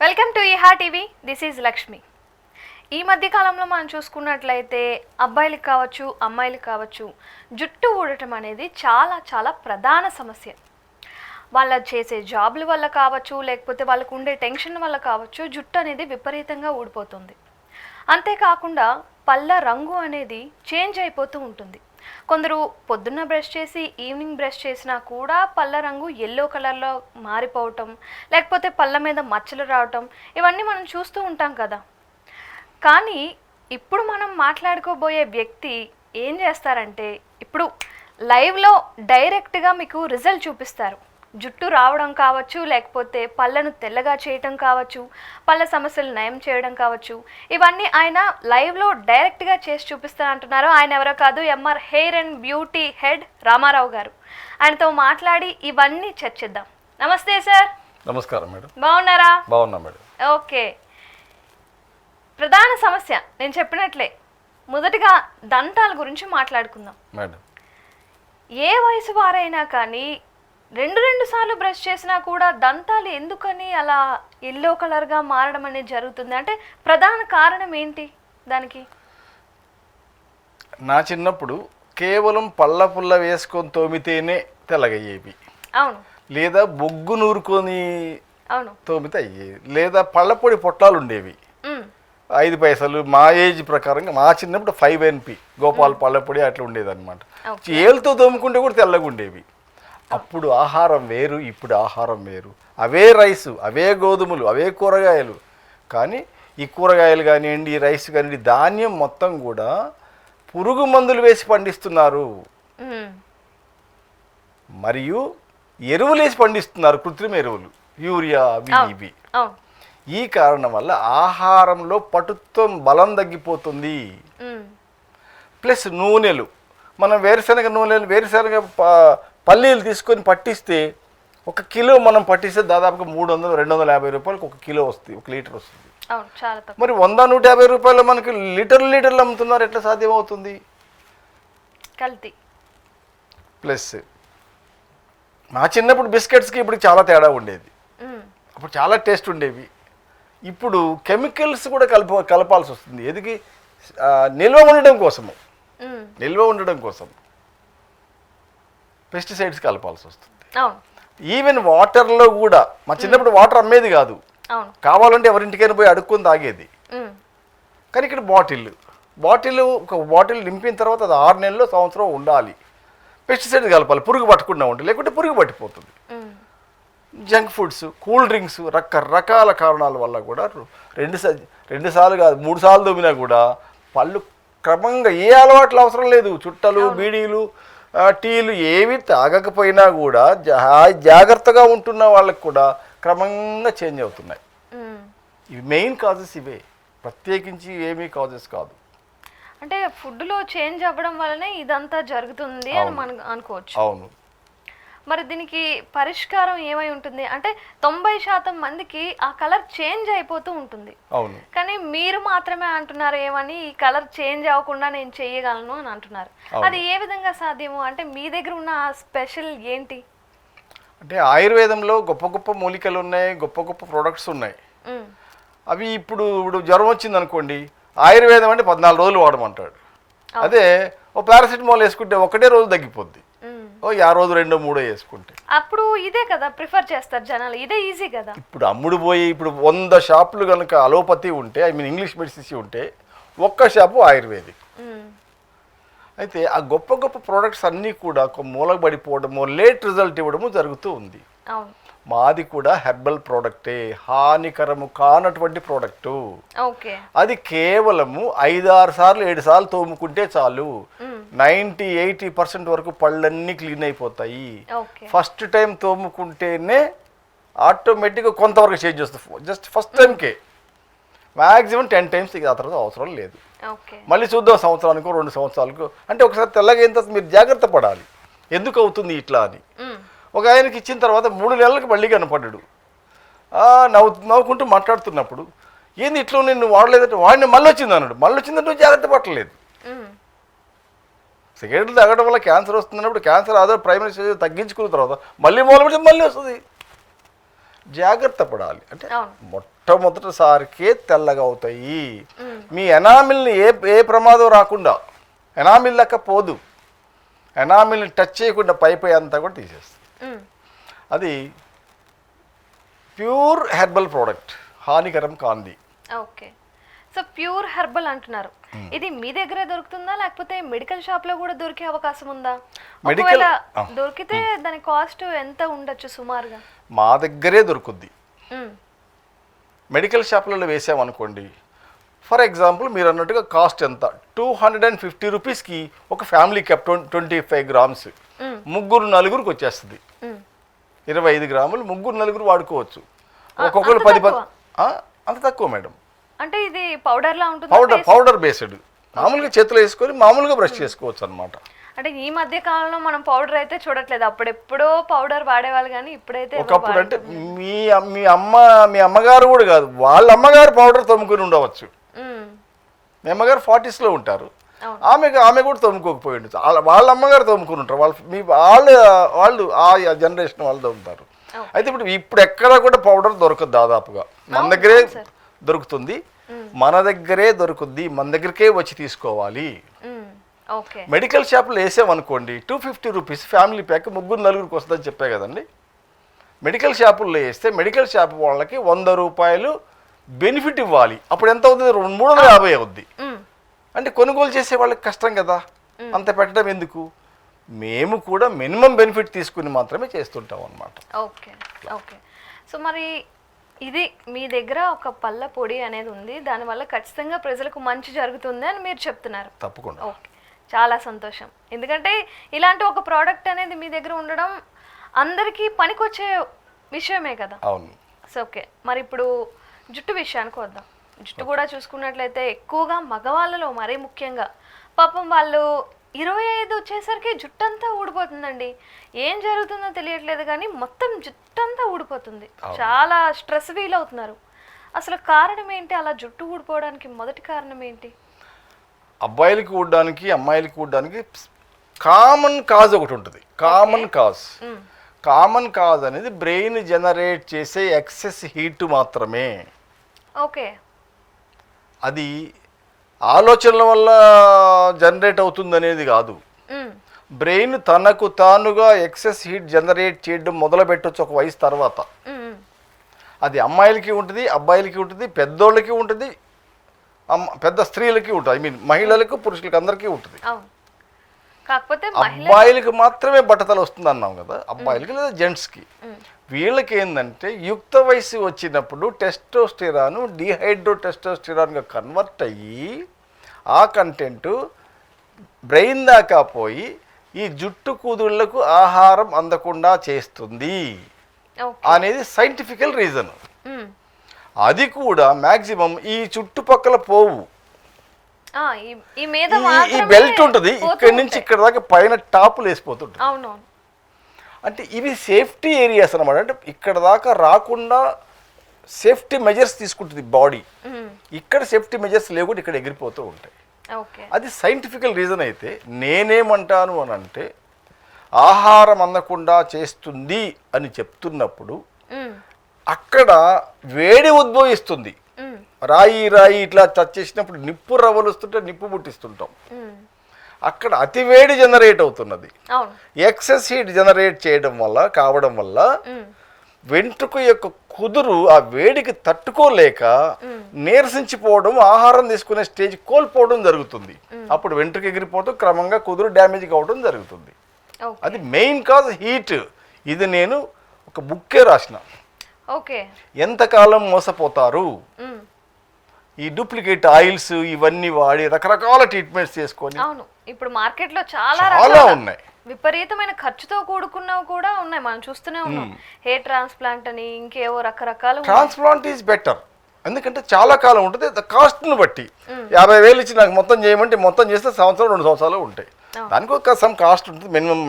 Welcome to ఈహా TV. This is Lakshmi. ఈ మధ్య కాలంలో మనం చూసుకున్నట్లయితే అబ్బాయిలకు కావచ్చు అమ్మాయిలకు కావచ్చు జుట్టు ఊడటం అనేది చాలా చాలా ప్రధాన సమస్య. వాళ్ళ చేసే జాబ్ల వల్ల కావచ్చు, లేకపోతే వాళ్ళకు ఉండే టెన్షన్ వల్ల కావచ్చు, జుట్టు అనేది విపరీతంగా ఊడిపోతుంది. అంతేకాకుండా పళ్ళ రంగు అనేది చేంజ్ అయిపోతూ ఉంటుంది. కొందరు పొద్దున్న బ్రష్ చేసి ఈవినింగ్ బ్రష్ చేసినా కూడా పళ్ళ రంగు ఎల్లో కలర్లో మారిపోవటం, లేకపోతే పళ్ళ మీద మచ్చలు రావటం, ఇవన్నీ మనం చూస్తూ ఉంటాం కదా. కానీ ఇప్పుడు మనం మాట్లాడుకోబోయే వ్యక్తి ఏం చేస్తారంటే, ఇప్పుడు లైవ్లో డైరెక్ట్గా మీకు రిజల్ట్ చూపిస్తారు. జుట్టు రావడం కావచ్చు, లేకపోతే పళ్ళను తెల్లగా చేయటం కావచ్చు, పళ్ళ సమస్యలు నయం చేయడం కావచ్చు, ఇవన్నీ ఆయన లైవ్లో డైరెక్ట్గా చేసి చూపిస్తారంటున్నారు. ఆయన ఎవరో కాదు, MR hair and beauty head Ramarao గారు. ఆయనతో మాట్లాడి ఇవన్నీ చర్చిద్దాం. నమస్తే సార్. నమస్కారం మేడం. బాగున్నారా? బాగున్నా మేడం. ఓకే. ప్రధాన సమస్య నేను చెప్పినట్లే, మొదటిగా దంతాల గురించి మాట్లాడుకుందాం మేడం. ఏ వయసు వారైనా కానీ రెండు సార్లు బ్రష్ చేసినా కూడా దంతాలు ఎందుకని అలా ఎల్లో కలర్గా మారడం అనేది జరుగుతుంది? అంటే ప్రధాన కారణం ఏంటి దానికి? నా చిన్నప్పుడు కేవలం పళ్ళ పుల్ల వేసుకొని తోమితేనే తెల్లగయ్యేవి. అవును. లేదా బొగ్గు నూరుకొని అవును తోమితే అయ్యేవి, లేదా పళ్ళపొడి పొట్లాలు ఉండేవి 5 పైసలు. మా ఏజ్ ప్రకారంగా మా చిన్నప్పుడు 5 NP గోపాల్ పళ్ళపొడి అట్లా ఉండేది అనమాట. ఏళ్ళతో తోముకుంటే కూడా తెల్లగా ఉండేవి. అప్పుడు ఆహారం వేరు, ఇప్పుడు ఆహారం వేరు. అవే రైసు, అవే గోధుమలు, అవే కూరగాయలు. కానీ ఈ కూరగాయలు కానివ్వండి, ఈ రైస్ కానివ్వండి, ధాన్యం మొత్తం కూడా పురుగు మందులు వేసి పండిస్తున్నారు. మరియు ఎరువులు వేసి పండిస్తున్నారు, కృత్రిమ ఎరువులు, యూరియా, అవి ఇవి. ఈ కారణం వల్ల ఆహారంలో పటుత్వం, బలం తగ్గిపోతుంది. ప్లస్ నూనెలు, మనం వేరుశనగ పల్లీలు తీసుకొని పట్టిస్తే 1 కిలో మనం పట్టిస్తే దాదాపుగా 300-250 రూపాయలకు 1 కిలో వస్తుంది, 1 లీటర్ వస్తుంది. మరి 100-150 రూపాయలు మనకి లీటర్లు అమ్ముతున్నారు. ఎట్లా సాధ్యమవుతుంది? కల్తీ. ప్లస్ మా చిన్నప్పుడు బిస్కెట్స్కి ఇప్పుడు చాలా తేడా ఉండేది. అప్పుడు చాలా టేస్ట్ ఉండేవి. ఇప్పుడు కెమికల్స్ కూడా కలపాల్సి వస్తుంది. ఎదిగి నిల్వ ఉండడం కోసం పెస్టిసైడ్స్ కలపాల్సి వస్తుంది. ఈవెన్ వాటర్లో కూడా, మా చిన్నప్పుడు వాటర్ అమ్మేది కాదు, కావాలంటే ఎవరింటికైనా పోయి అడుక్కొని తాగేది. కానీ ఇక్కడ ఒక బాటిల్ నింపిన తర్వాత అది 6 నెలలు, సంవత్సరం ఉండాలి. పెస్టిసైడ్ కలపాలి, పురుగు పట్టకుండా ఉంటుంది, లేకుంటే పురుగు పట్టిపోతుంది. జంక్ ఫుడ్స్, కూల్ డ్రింక్స్, రకరకాల కారణాల వల్ల కూడా 2 సార్లు కాదు 3 సార్లు తోమినా కూడా పళ్ళు క్రమంగా, ఏ అలవాట్లు అవసరం లేదు, చుట్టలు, బీడీలు, టీలు ఏవి తాగకపోయినా కూడా జాగ్రత్తగా ఉంటున్న వాళ్ళకి కూడా క్రమంగా చేంజ్ అవుతున్నాయి. ఇవి మెయిన్ కాజెస్, ఇవే, ప్రత్యేకించి ఏమీ కాజెస్ కాదు. అంటే ఫుడ్లో చేంజ్ అవ్వడం వల్లనే ఇదంతా జరుగుతుంది అని మనం అనుకోవచ్చు. అవును. మరి దీనికి పరిష్కారం ఏమై ఉంటుంది? అంటే 90% మందికి ఆ కలర్ చేంజ్ అయిపోతూ ఉంటుంది. అవును. కానీ మీరు మాత్రమే అంటున్నారు ఏమని, ఈ కలర్ చేంజ్ అవ్వకుండా నేను చేయగలను అని అంటున్నారు. అది ఏ విధంగా సాధ్యము? అంటే మీ దగ్గర ఉన్న స్పెషల్ ఏంటి? అంటే ఆయుర్వేదంలో గొప్ప గొప్ప మూలికలు ఉన్నాయి, గొప్ప గొప్ప ప్రొడక్ట్స్ ఉన్నాయి. అవి ఇప్పుడు జ్వరం వచ్చింది అనుకోండి, ఆయుర్వేదం అంటే 14 రోజులు వాడమంటాడు. అదే ఓ పారాసిటమాల్ వేసుకుంటే 1 రోజు తగ్గిపోద్ది. 50 రోజు 2-3 వేసుకుంటే అప్పుడు ఇదే కదా ప్రిఫర్ చేస్తారు జనాలు, ఇదే ఈజీ కదా. ఇప్పుడు అమ్ముడు పోయి, ఇప్పుడు 100 షాపులు కనుక అలోపతి ఉంటే, ఇంగ్లీష్ మెడిసిన్స్ ఉంటే, 1 షాపు ఆయుర్వేదిక్. అయితే ఆ గొప్ప గొప్ప ప్రోడక్ట్స్ అన్నీ కూడా ఒక మూలకు పడిపోవడము, లేట్ రిజల్ట్ ఇవ్వడము జరుగుతూ ఉంది. మాది కూడా హెర్బల్ ప్రోడక్టే, హానికరము కానటువంటి ప్రోడక్టు. అది కేవలము 5-6 సార్లు 7 సార్లు తోముకుంటే చాలు, 90-80% వరకు పళ్ళన్నీ క్లీన్ అయిపోతాయి. ఫస్ట్ టైం తోముకుంటేనే ఆటోమేటిక్గా కొంతవరకు చేంజ్ వస్తుంది. జస్ట్ ఫస్ట్ టైంకే, మ్యాక్సిమం 10 టైమ్స్ ఆ తర్వాత అవసరం లేదు. మళ్ళీ చూద్దాం సంవత్సరానికో 2 సంవత్సరాలకు. అంటే ఒకసారి తెల్లగా అయిన తర్వాత మీరు జాగ్రత్త పడాలి, ఎందుకు అవుతుంది ఇట్లా అని. ఒక ఆయనకి ఇచ్చిన తర్వాత 3 నెలలకు మళ్ళీ కనపడ్డాడు. నవ్వుకుంటూ మాట్లాడుతున్నప్పుడు, ఏంది ఇట్లా నేను వాడలేదంటే, వాడిని మళ్ళీ వచ్చింది అన్నాడు. మళ్ళీ వచ్చిందంటే జాగ్రత్త పట్టలేదు. సిగరెట్లు తాగడం వల్ల క్యాన్సర్ వస్తున్నప్పుడు క్యాన్సర్ ఆధార ప్రైమరీ స్టేజ్ తగ్గించుకున్న తర్వాత మళ్ళీ మొదలుపెడితే మళ్ళీ వస్తుంది. జాగ్రత్త పడాలి. అంటే మొట్టమొదటిసారికే తెల్లగా అవుతాయి. మీ ఎనామిల్ని ఏ ప్రమాదం రాకుండా, ఎనామిల్ లెక్క పోదు, ఎనామిల్ని టచ్ చేయకుండా పై అంతా కూడా తీసేస్తుంది. అది ప్యూర్ హెర్బల్ ప్రోడక్ట్, హానికరం కాంది. ఓకే, సో ప్యూర్ హెర్బల్ అంటున్నారు. ఇది మీ దగ్గరే దొరుకుతుందా లేకపోతే మెడికల్ షాప్ లో కూడా దొరికే అవకాశం ఉందా? ఒకవేళ దొరికితే దాని కాస్ట్ ఎంత ఉండొచ్చు సుమారుగా? మా దగ్గరే దొరుకుద్ది. మెడికల్ షాపులలో వేసామనుకోండి, ఫర్ ఎగ్జాంపుల్ మీరు అన్నట్టుగా కాస్ట్ ఎంత, 250 రూపీస్కి ఒక ఫ్యామిలీ కప్ 25 గ్రామ్స్, 3-4 వచ్చేస్తుంది. 25 గ్రాములు 3-4 వాడుకోవచ్చు. ఒక్కొక్కరు 10 అంత తక్కువ మేడం. అంటే ఇది పౌడర్ లా ఉంటుంది? పౌడర్ బేస్డ్, మామూలుగా చేతిలో వేసుకొని మామూలుగా బ్రష్ చేసుకోవచ్చు అన్నమాట. అంటే ఈ మధ్య కాలంలో మనం పౌడర్ అయితే చూడట్లేదు, అప్పుడెప్పుడో పౌడర్ వాడేవాళ్ళు, కానీ ఇప్పుడైతే ఒకప్పుడు అంటే మీ అమ్మగారు కూడా కాదు, వాళ్ళ అమ్మగారు పౌడర్ తోముకొని ఉండవచ్చు. మీ అమ్మగారు 40s లో ఉంటారు, ఆమె కూడా తోముకోకపోయి ఉండొచ్చు. వాళ్ళ అమ్మగారు తోముకొని ఉంటారు, వాళ్ళు ఆ జనరేషన్ వాళ్ళు తోముతారు. అయితే ఇప్పుడు ఎక్కడ కూడా పౌడర్ దొరకదు దాదాపుగా. మన దగ్గరే దొరుకుతుంది, మన దగ్గరికే వచ్చి తీసుకోవాలి. మెడికల్ షాప్లో వేసామనుకోండి 250 రూపీస్ ఫ్యామిలీ ప్యాక్ 3-4 వస్తుందని చెప్పే కదండి. మెడికల్ షాపుల్లో వేస్తే మెడికల్ షాప్ వాళ్ళకి 100 రూపాయలు బెనిఫిట్ ఇవ్వాలి. అప్పుడు ఎంత అవుతుంది? 350 అవుద్ది. అంటే కొనుగోలు చేసే వాళ్ళకి కష్టం కదా, అంత పెట్టడం ఎందుకు? మేము కూడా మినిమం బెనిఫిట్ తీసుకుని మాత్రమే చేస్తుంటాం అన్నమాట. ఓకే ఓకే, సో మరి ఇది మీ దగ్గర ఒక పళ్ళ పొడి అనేది ఉంది, దానివల్ల ఖచ్చితంగా ప్రజలకు మంచి జరుగుతుంది అని మీరు చెప్తున్నారు. తప్పకుండా. ఓకే, చాలా సంతోషం. ఎందుకంటే ఇలాంటి ఒక ప్రోడక్ట్ అనేది మీ దగ్గర ఉండడం అందరికీ పనికొచ్చే విషయమే కదా. అవును. సో ఓకే, మరి ఇప్పుడు జుట్టు విషయానికి వద్దాం. జుట్టు కూడా చూసుకున్నట్లయితే ఎక్కువగా మగవాళ్ళలో మరీ ముఖ్యంగా పాపం వాళ్ళు 25 వచ్చేసరికి జుట్టు అంతా ఊడిపోతుందండి. ఏం జరుగుతుందో తెలియట్లేదు కానీ మొత్తం జుట్టు అంతా ఊడిపోతుంది, చాలా స్ట్రెస్ ఫీల్ అవుతున్నారు. అసలు కారణం ఏంటి అలా జుట్టు ఊడిపోవడానికి? మొదటి కారణం ఏంటి? అబ్బాయిలకి ఊడడానికి అమ్మాయిలకి ఊడడానికి కామన్ కాజ్ ఒకటి ఉంటుంది. కామన్ కాజ్ అనేది బ్రెయిన్ జనరేట్ చేసే ఎక్సెస్ హీట్ మాత్రమే. ఓకే, అది ఆలోచనల వల్ల జనరేట్ అవుతుంది అనేది కాదు. బ్రెయిన్ తనకు తానుగా ఎక్సెస్ హీట్ జనరేట్ చేయడం మొదలు పెట్టవచ్చు ఒక వయసు తర్వాత. అది అమ్మాయిలకి ఉంటుంది, అబ్బాయిలకి ఉంటుంది, పెద్దోళ్ళకి ఉంటుంది, పెద్ద స్త్రీలకి ఉంటుంది. ఐ మీన్ మహిళలకు పురుషులకి అందరికీ ఉంటుంది. కాకపోతే అబ్బాయిలకి మాత్రమే బట్టతల వస్తుంది అన్నాం కదా, అబ్బాయిలకి లేదా జెంట్స్కి. వీళ్ళకి ఏంటంటే యుక్త వయసు వచ్చినప్పుడు టెస్టోస్టెరాన్ డీహైడ్రోటెస్టోస్టెరాన్గా కన్వర్ట్ అయ్యి ఆ కంటెంట్ బ్రెయిన్ దాకా పోయి ఈ జుట్టు కూదుళ్లకు ఆహారం అందకుండా చేస్తుంది అనేది సైంటిఫికల్ రీజన్. అది కూడా మ్యాక్సిమం ఈ చుట్టుపక్కల పోవు. ఈ బెల్ట్ ఉంటుంది, ఇక్కడి నుంచి ఇక్కడ దాకా పైన టాపులు వేసిపోతుంటుంది. అంటే ఇవి సేఫ్టీ ఏరియాస్ అన్నమాట. అంటే ఇక్కడ దాకా రాకుండా సేఫ్టీ మెజర్స్ తీసుకుంటుంది బాడీ. ఇక్కడ సేఫ్టీ మెజర్స్ లేకుండా ఇక్కడ ఎగిరిపోతూ ఉంటాయి. అది సైంటిఫికల్ రీజన్. అయితే నేనేమంటాను అని అంటే ఆహారం అందకుండా చేస్తుంది అని చెప్తున్నప్పుడు అక్కడ వేడి ఉద్భవిస్తుంది. రాయి ఇట్లా టచ్ చేసినప్పుడు నిప్పు రవ్వలు వస్తుంటే నిప్పు పుట్టిస్తుంటాం. అక్కడ అతి వేడి జనరేట్ అవుతున్నది. ఎక్సెస్ హీట్ జనరేట్ కావడం వల్ల వెంట్రుక యొక్క కుదురు ఆ వేడికి తట్టుకోలేక నీరసించిపోవడం, ఆహారం తీసుకునే స్టేజ్ కోల్పోవడం జరుగుతుంది. అప్పుడు వెంట్రుక ఎగిరిపోవడం, క్రమంగా కుదురు డ్యామేజ్ కావడం జరుగుతుంది. అది మెయిన్ కాజ్ హీట్. ఇది నేను ఒక బుక్కే రాసిన. ఎంతకాలం మోసపోతారు ఈ డూప్లికేట్ ఆయిల్స్ ఇవన్నీ వాడి రకరకాల ట్రీట్మెంట్స్ చేసుకొని. అవును, ఇప్పుడు మార్కెట్ లో చాలా ఉన్నాయి, విపరీతమైన ఖర్చుతో కూడుకున్నవి కూడా ఉన్నాయి, మనం చూస్తూనే ఉన్నాం. హెయిర్ ట్రాన్స్ప్లాంట్ అని ఇంకేవో రకరకాలు. ట్రాన్స్ప్లాంట్ ఈజ్ బెటర్, ఎందుకంటే చాలా కాలం ఉంటుంది. కాస్ట్ను బట్టి 50,000 ఇచ్చి నాకు మొత్తం చేయమంటే మొత్తం చేస్తే 1-2 సంవత్సరాలు ఉంటాయి. దానికి ఒక సమ్ కాస్ట్ ఉంటుంది. మినిమం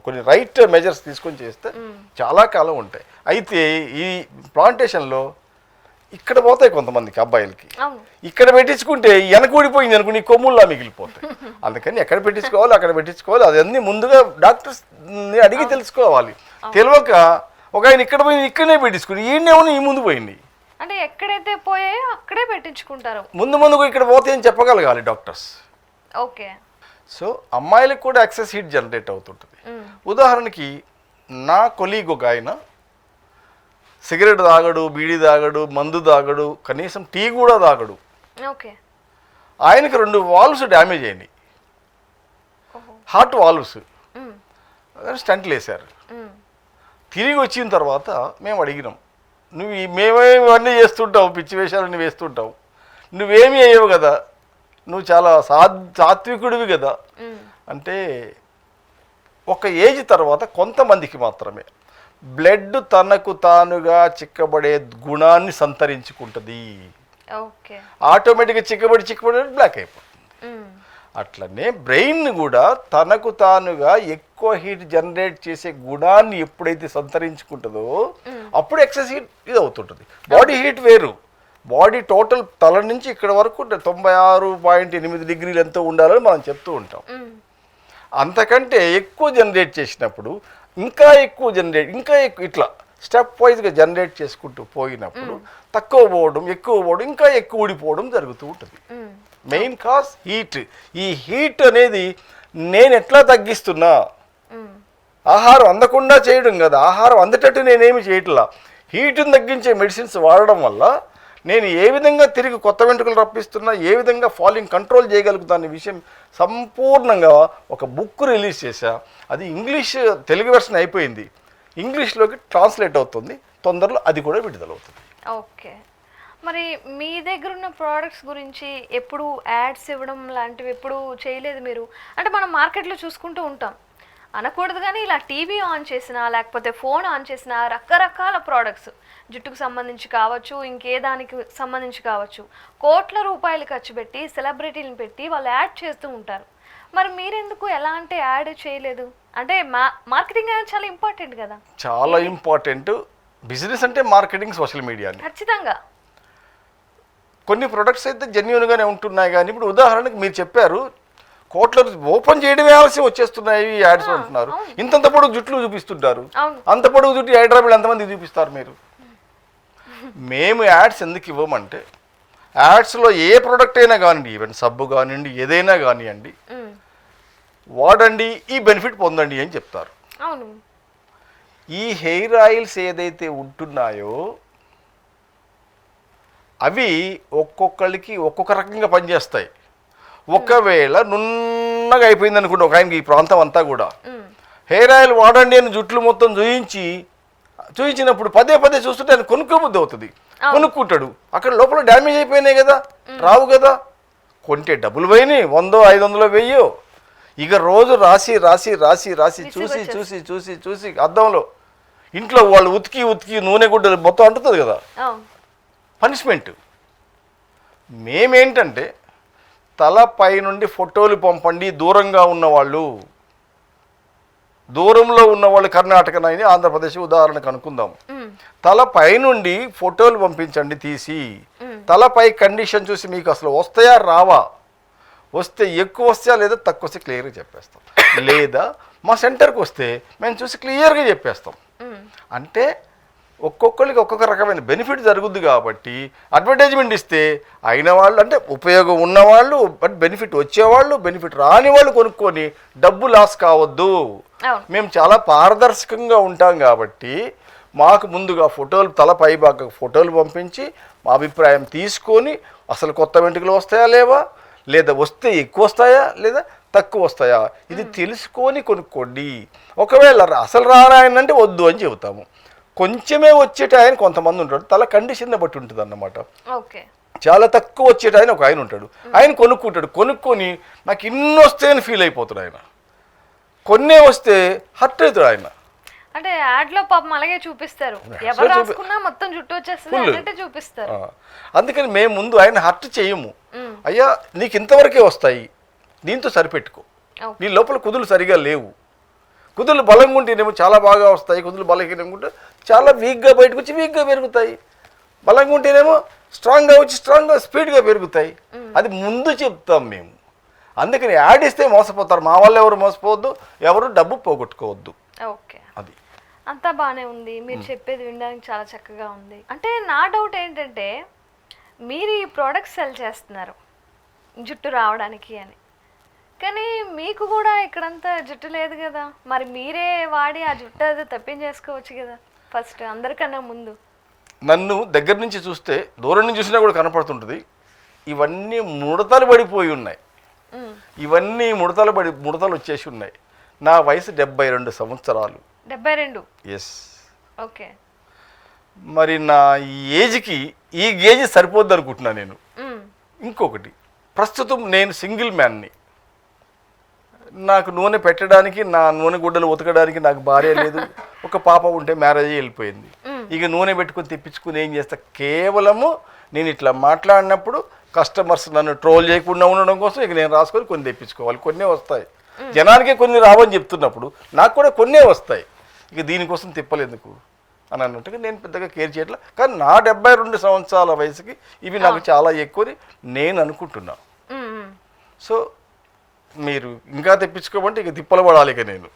కొన్ని రైట్ మెజర్స్ తీసుకొని చేస్తే చాలా కాలం ఉంటాయి. అయితే ఈ ప్లాంటేషన్లో ఇక్కడ పోతాయి కొంతమందికి అబ్బాయిలకి. ఇక్కడ పెట్టించుకుంటే వెనక ఊడిపోయింది అనుకుని కొమ్ముల్లా మిగిలిపోతాయి. అందుకని ఎక్కడ పెట్టించుకోవాలి అక్కడ పెట్టించుకోవాలి. అదన్నీ ముందుగా డాక్టర్స్ని అడిగి తెలుసుకోవాలి. తెలియక ఒక ఆయన ఇక్కడ పోయి ఇక్కడనే పెట్టించుకుని ఈయనేమో ఈ ముందు పోయింది. అంటే ఎక్కడైతే పోయాయో అక్కడే పెట్టించుకుంటారు. ముందుకు ఇక్కడ పోతే ఏం చెప్పగలగాలి డాక్టర్స్. ఓకే. సో అమ్మాయిలకు కూడా ఎక్సెస్ హీట్ జనరేట్ అవుతుంటుంది. ఉదాహరణకి నా కొలీగ్ ఒక ఆయన సిగరెట్ తాగడు, బీడీ తాగడు, మందు తాగడు, కనీసం టీ కూడా తాగడు. ఓకే. ఆయనకి 2 వాల్వ్స్ డ్యామేజ్ అయినాయి, హార్ట్ వాల్వ్స్, స్టంట్లు వేశారు. తిరిగి వచ్చిన తర్వాత మేము అడిగినాం, మేమేమి ఇవన్నీ చేస్తుంటావు, పిచ్చి వేషాలన్నీ వేస్తుంటావు, నువ్వేమీ అయ్యవు కదా, నువ్వు చాలా సాత్వికుడివి కదా అంటే, ఒక ఏజ్ తర్వాత కొంతమందికి మాత్రమే బ్లడ్ తనకు తానుగా చిక్కబడే గుణాన్ని సంతరించుకుంటుంది. ఆటోమేటిక్గా చిక్కబడి బ్లాక్ అయిపోతుంది. అట్లనే బ్రెయిన్ కూడా తనకు తానుగా ఎక్కువ హీట్ జనరేట్ చేసే గుణాన్ని ఎప్పుడైతే సంతరించుకుంటుందో అప్పుడు ఎక్సెస్ హీట్ ఇది అవుతుంటుంది. బాడీ హీట్ వేరు, బాడీ టోటల్ తల నుంచి ఇక్కడ వరకు 96.8 డిగ్రీలు ఎంతో ఉండాలని మనం చెప్తూ ఉంటాం. అంతకంటే ఎక్కువ జనరేట్ చేసినప్పుడు ఇంకా ఎక్కువ ఇట్లా స్టెప్ వైజ్గా జనరేట్ చేసుకుంటూ పోయినప్పుడు తక్కువ పోవడం, ఎక్కువ పోవడం, ఇంకా ఎక్కువ ఊడిపోవడం జరుగుతూ ఉంటుంది. Main cause heat. ఈ హీట్ అనేది నేను ఎట్లా తగ్గిస్తున్నా, ఆహారం అందకుండా చేయడం కదా, ఆహారం అందేటట్టు నేనేమి చేయట్లా, హీట్ని తగ్గించే మెడిసిన్స్ వాడడం వల్ల నేను ఏ విధంగా తిరిగి కొత్త వెంట్రుకలు రప్పిస్తున్నా, ఏ విధంగా ఫాలింగ్ కంట్రోల్ చేయగలుగుతాను విషయం సంపూర్ణంగా ఒక బుక్ రిలీజ్ చేశా. అది ఇంగ్లీష్, తెలుగు వెర్షన్ అయిపోయింది, ఇంగ్లీష్లోకి ట్రాన్స్లేట్ అవుతుంది, తొందరలో అది కూడా విడుదలవుతుంది. ఓకే. మరి మీ దగ్గర ఉన్న ప్రోడక్ట్స్ గురించి ఎప్పుడు యాడ్స్ ఇవ్వడం లాంటివి ఎప్పుడు చేయలేదు మీరు? అంటే మనం మార్కెట్లో చూసుకుంటూ ఉంటాం, అనకూడదు కానీ ఇలా టీవీ ఆన్ చేసినా లేకపోతే ఫోన్ ఆన్ చేసినా రకరకాల ప్రోడక్ట్స్, జుట్టుకు సంబంధించి కావచ్చు, ఇంకే దానికి సంబంధించి కావచ్చు, కోట్ల రూపాయలు ఖర్చు పెట్టి సెలబ్రిటీలను పెట్టి వాళ్ళు యాడ్ చేస్తూ ఉంటారు. మరి మీరెందుకు ఎలాంటి యాడ్ చేయలేదు? అంటే మార్కెటింగ్ అనేది చాలా ఇంపార్టెంట్ కదా. చాలా ఇంపార్టెంట్. బిజినెస్ అంటే మార్కెటింగ్, సోషల్ మీడియా ఖచ్చితంగా. కొన్ని ప్రొడక్ట్స్ అయితే జెన్యూన్గానే ఉంటున్నాయి, కానీ ఇప్పుడు ఉదాహరణకు మీరు చెప్పారు కోట్ల ఓపెన్ చేయడమే ఆలస్యం వచ్చేస్తున్నాయి యాడ్స్ అంటున్నారు. ఇంతంత పొడుగు జుట్లు చూపిస్తుంటారు, అంత పొడుగు జుట్టు హైదరాబాద్ ఎంతమంది చూపిస్తారు మీరు? మేము యాడ్స్ ఎందుకు ఇవ్వమంటే, యాడ్స్లో ఏ ప్రోడక్ట్ అయినా కానివ్వండి, ఈవెన్ సబ్బు కానివ్వండి, ఏదైనా కానివ్వండి, వాడండి, ఈ బెనిఫిట్ పొందండి అని చెప్తారు. ఈ హెయిర్ ఆయిల్స్ ఏదైతే ఉంటున్నాయో అవి ఒక్కొక్కరికి ఒక్కొక్క రకంగా పనిచేస్తాయి. ఒకవేళ నున్నగా అయిపోయింది అనుకుంటే ఒక ఆయనకి ఈ ప్రాంతం అంతా కూడా హెయిర్ ఆయిల్ వాడండి అని జుట్లు మొత్తం చూయించినప్పుడు పదే చూస్తుంటే ఆయన కొనుక్కోబుద్ధి అవుతుంది, కొనుక్కుంటాడు. అక్కడ లోపల డ్యామేజ్ అయిపోయినాయి కదా, రావు కదా. కొంటే డబ్బులు పోయినాయి, 100, 500, 1000. ఇక రోజు రాసి చూసి అద్దంలో ఇంట్లో వాళ్ళు ఉతికి నూనె గుడ్డలు మొత్తం అంటుతుంది కదా, పనిష్మెంట్. మేమేంటంటే తలపై నుండి ఫోటోలు పంపండి, దూరంలో ఉన్నవాళ్ళు కర్ణాటకనైనా ఆంధ్రప్రదేశ్ ఉదాహరణకు అనుకుందాం. తలపై నుండి ఫోటోలు పంపించండి తీసి, తలపై కండిషన్ చూసి మీకు అసలు వస్తాయా రావా, వస్తే ఎక్కువ వస్తాయా లేదా తక్కువ వస్తే క్లియర్గా చెప్పేస్తాం, లేదా మా సెంటర్కి వస్తే మేము చూసి క్లియర్గా చెప్పేస్తాం. అంటే ఒక్కొక్కరికి ఒక్కొక్క రకమైన బెనిఫిట్ జరుగుద్ది కాబట్టి అడ్వర్టైజ్మెంట్ ఇస్తే అయిన వాళ్ళు, అంటే ఉపయోగం ఉన్నవాళ్ళు, బట్ బెనిఫిట్ వచ్చేవాళ్ళు, బెనిఫిట్ రాని వాళ్ళు కొనుక్కొని డబ్బు లాస్ కావద్దు. మేము చాలా పారదర్శకంగా ఉంటాం కాబట్టి మాకు ముందుగా ఫోటోలు, తలపై బాగా ఫోటోలు పంపించి మా అభిప్రాయం తీసుకొని అసలు కొత్త వెంట్రుకలు వస్తాయా లేవా, లేదా వస్తే ఎక్కువ వస్తాయా లేదా తక్కువ వస్తాయా, ఇది తెలుసుకొని కొనుక్కోండి. ఒకవేళ అసలు రారాయనంటే వద్దు అని చెబుతాము. కొంచెమే వచ్చేట ఆయన కొంతమంది ఉంటాడు, తల కండిషన్ బట్టి ఉంటుంది అన్నమాట. చాలా తక్కువ వచ్చేట ఆయన ఒక ఆయన ఉంటాడు, ఆయన కొనుక్కుంటాడు, కొనుక్కొని నాకు ఇన్ని వస్తాయని ఫీల్ అయిపోతాడు ఆయన. కొన్నే వస్తే హర్ట్ అవుతాడు ఆయన. అంటే యాడ్లో పాపం అలాగే చూపిస్తారు, ఎవరు రాసుకున్నా మొత్తం జుట్టు వచ్చేస్తుంది అంటే చూపిస్తారు. అందుకని మేము ముందు ఆయన హర్ట్ చేయము. అయ్యా నీకు ఇంతవరకే వస్తాయి, దీంతో సరిపెట్టుకో, నీ లోపల కుదులు సరిగా లేవు, కుదులు బలంగా ఉంటేనేమో చాలా బాగా వస్తాయి, కుదులు బలహీనంగా ఉంటే చాలా వీక్గా బయటకు వచ్చి వీక్గా పెరుగుతాయి, బలంగా ఉంటేనేమో స్ట్రాంగ్గా వచ్చి స్ట్రాంగ్గా స్పీడ్గా పెరుగుతాయి. అది ముందు చెప్తాం మేము. అందుకని యాడ్ ఇస్తే మోసపోతారు. మా వాళ్ళు ఎవరు మోసపోవద్దు, ఎవరు డబ్బు పోగొట్టుకోవద్దు. ఓకే, అది అంతా బాగానే ఉంది, మీరు చెప్పేది వినడానికి చాలా చక్కగా ఉంది. అంటే నా డౌట్ ఏంటంటే మీరు ఈ ప్రోడక్ట్ సెల్ చేస్తున్నారు జుట్టు రావడానికి అని, కానీ మీకు కూడా ఇక్కడంతా జుట్టు లేదు కదా, మరి మీరే వాడి ఆ జుట్టు అది తప్పించేసుకోవచ్చు కదా ఫస్ట్ అందరికన్నా ముందు. నన్ను దగ్గర నుంచి చూస్తే దూరం నుంచి చూసినా కూడా కనపడుతుంటుంది, ఇవన్నీ ముడతలు పడిపోయి ఉన్నాయి, ఇవన్నీ ముడతలు వచ్చేసి ఉన్నాయి. నా వయసు 72 సంవత్సరాలు. 72? ఎస్. ఓకే. మరి నా ఈ ఏజ్కి ఈ గేజ్ సరిపోద్ది అనుకుంటున్నా నేను. ఇంకొకటి, ప్రస్తుతం నేను సింగిల్ మ్యాన్ని. నాకు నూనె పెట్టడానికి, నా నూనె గుడ్డలు ఉతకడానికి నాకు భార్య లేదు. ఒక పాప ఉంటే మ్యారేజ్ వెళ్ళిపోయింది. ఇక నూనె పెట్టుకొని తెప్పించుకుని ఏం చేస్తా, కేవలము నేను ఇట్లా మాట్లాడినప్పుడు కస్టమర్స్ నన్ను ట్రోల్ చేయకుండా ఉండడం కోసం ఇక నేను రాసుకొని కొన్ని తెప్పించుకోవాలి. కొన్నే వస్తాయి, జనానికే కొన్ని రావని చెప్తున్నప్పుడు నాకు కూడా కొన్నే వస్తాయి. ఇక దీనికోసం తిప్పలేందుకు అని అన్నట్టుగా నేను పెద్దగా కేర్ చేయట్లా. కానీ నా 72 సంవత్సరాల వయసుకి ఇవి నాకు చాలా ఎక్కువని నేను అనుకుంటున్నా. సో మీరు ఇంకా తెప్పించుకోమంటే ఇక తిప్పలు పడాలి. ఇక నేను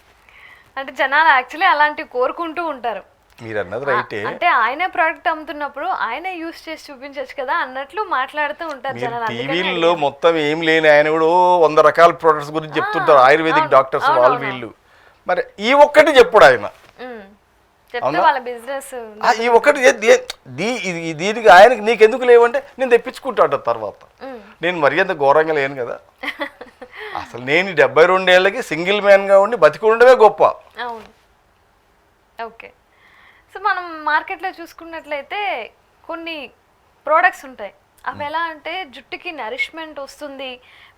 అంటే జనాలు యాక్చువల్లీ అలాంటివి కోరుకుంటూ ఉంటారు. మీరు అన్నది రైటే. అంటే ఆయనే ప్రోడక్ట్ అమ్ముతున్నప్పుడు ఆయనే యూస్ చేసి చూపించచ్చు కదా అన్నట్లు మాట్లాడుతూ ఉంటారు జనాలు. టీవీల్లో మొత్తం ఏం లేని ఆయన కూడా 100 రకాల ప్రోడక్ట్స్ గురించి చెప్తుంటారు, ఆయుర్వేదిక్ డాక్టర్స్ వాళ్ళు వీళ్ళు. మరి ఈ ఒక్కటి చెప్పుడు ఆయన, చెప్తే వాళ్ళ బిజినెస్ ఈ ఒక్కటి దీనికి ఆయనకి నీకెందుకు లేవంటే నేను తెప్పించుకుంటాడు తర్వాత. నేను మరీ అంత ఘోరంగా లేను కదా. అసలు నేను 72 ఏళ్ళకి సింగిల్ మ్యాన్గా ఉండి బతికి ఉండడమే గొప్ప. అవును. ఓకే. సో మనం మార్కెట్లో చూసుకున్నట్లయితే కొన్ని ప్రోడక్ట్స్ ఉంటాయి, అవి ఎలా అంటే జుట్టుకి నరిష్మెంట్ వస్తుంది,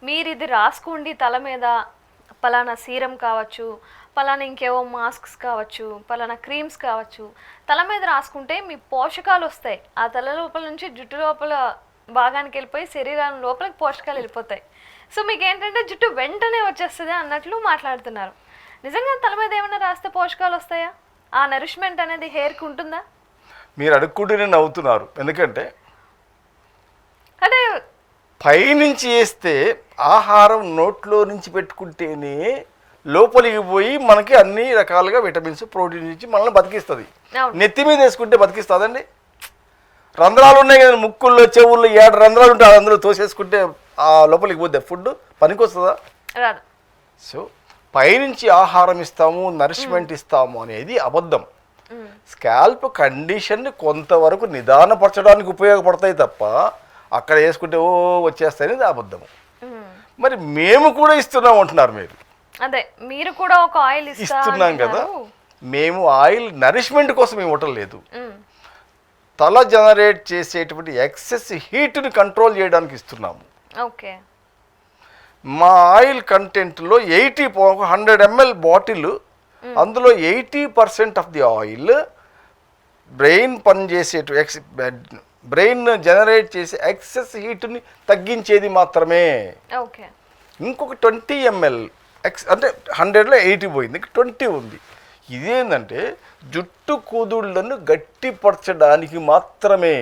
మీరు ఇది రాసుకోండి తల మీద, పలానా సీరం కావచ్చు, పలానా ఇంకేవో మాస్క్స్ కావచ్చు, పలానా క్రీమ్స్ కావచ్చు, తల మీద రాసుకుంటే మీ పోషకాలు వస్తాయి, ఆ తల లోపల నుంచి జుట్టు లోపల భాగానికి వెళ్ళిపోయి శరీరం లోపలికి పోషకాలు వెళ్ళిపోతాయి. సో మీకు ఏంటంటే జుట్టు వెంటనే వచ్చేస్తుంది అన్నట్లు మాట్లాడుతున్నారు. నిజంగా తల మీద ఏమైనా రాస్తే పోషకాలు వస్తాయా? ఆ నరిష్మెంట్ అనేది హెయిర్కి ఉంటుందా? మీరు అడుక్కుంటూనే నవ్వుతున్నారు, ఎందుకంటే అంటే పైనుంచి వేస్తే ఆహారం నోట్లో నుంచి పెట్టుకుంటేనే లోపలికి పోయి మనకి అన్ని రకాలుగా విటమిన్స్ ప్రోటీన్స్ ఇచ్చి మనల్ని బతికిస్తుంది. నెత్తి మీద వేసుకుంటే బతికిస్తుందండి? రంధ్రాలు ఉన్నాయి కదా ముక్కుల్లో చెవుల్లో, 7 రంధ్రాలు ఉంటాయి, అందులో తోసేసుకుంటే ఆ లోపలికి పోతే ఫుడ్ పనికొస్తుందా? రాదు. సో పైనుంచి ఆహారం ఇస్తాము, నరిష్మెంట్ ఇస్తాము అనేది అబద్ధం. స్కాల్ప్ కండిషన్ని కొంతవరకు నిదానపరచడానికి ఉపయోగపడతాయి తప్ప అక్కడ వేసుకుంటే ఓ వచ్చేస్తాయి అనేది అబద్ధము. మరి మేము కూడా ఇస్తున్నాం అంటున్నారు మీరు. అదే మీరు కూడా ఒక ఆయిల్ ఇస్తున్నాం కదా, మేము ఆయిల్ నరిష్మెంట్ కోసం ఇవ్వటం లేదు, తల జనరేట్ చేసేటువంటి ఎక్సెస్ హీట్ని కంట్రోల్ చేయడానికి ఇస్తున్నాము. ఓకే. మా ఆయిల్ కంటెంట్లో 100 ml బాటిల్, అందులో 80% of the oil brain brain generate చేసే ఎక్సెస్ హీట్ని తగ్గించేది మాత్రమే. ఓకే. ఇంకొక 20 ml అంటే 100లో 80 పోయింది, 20 ఉంది. ఇదేంటంటే జుట్టు కుదుళ్లను గట్టిపరచడానికి మాత్రమే,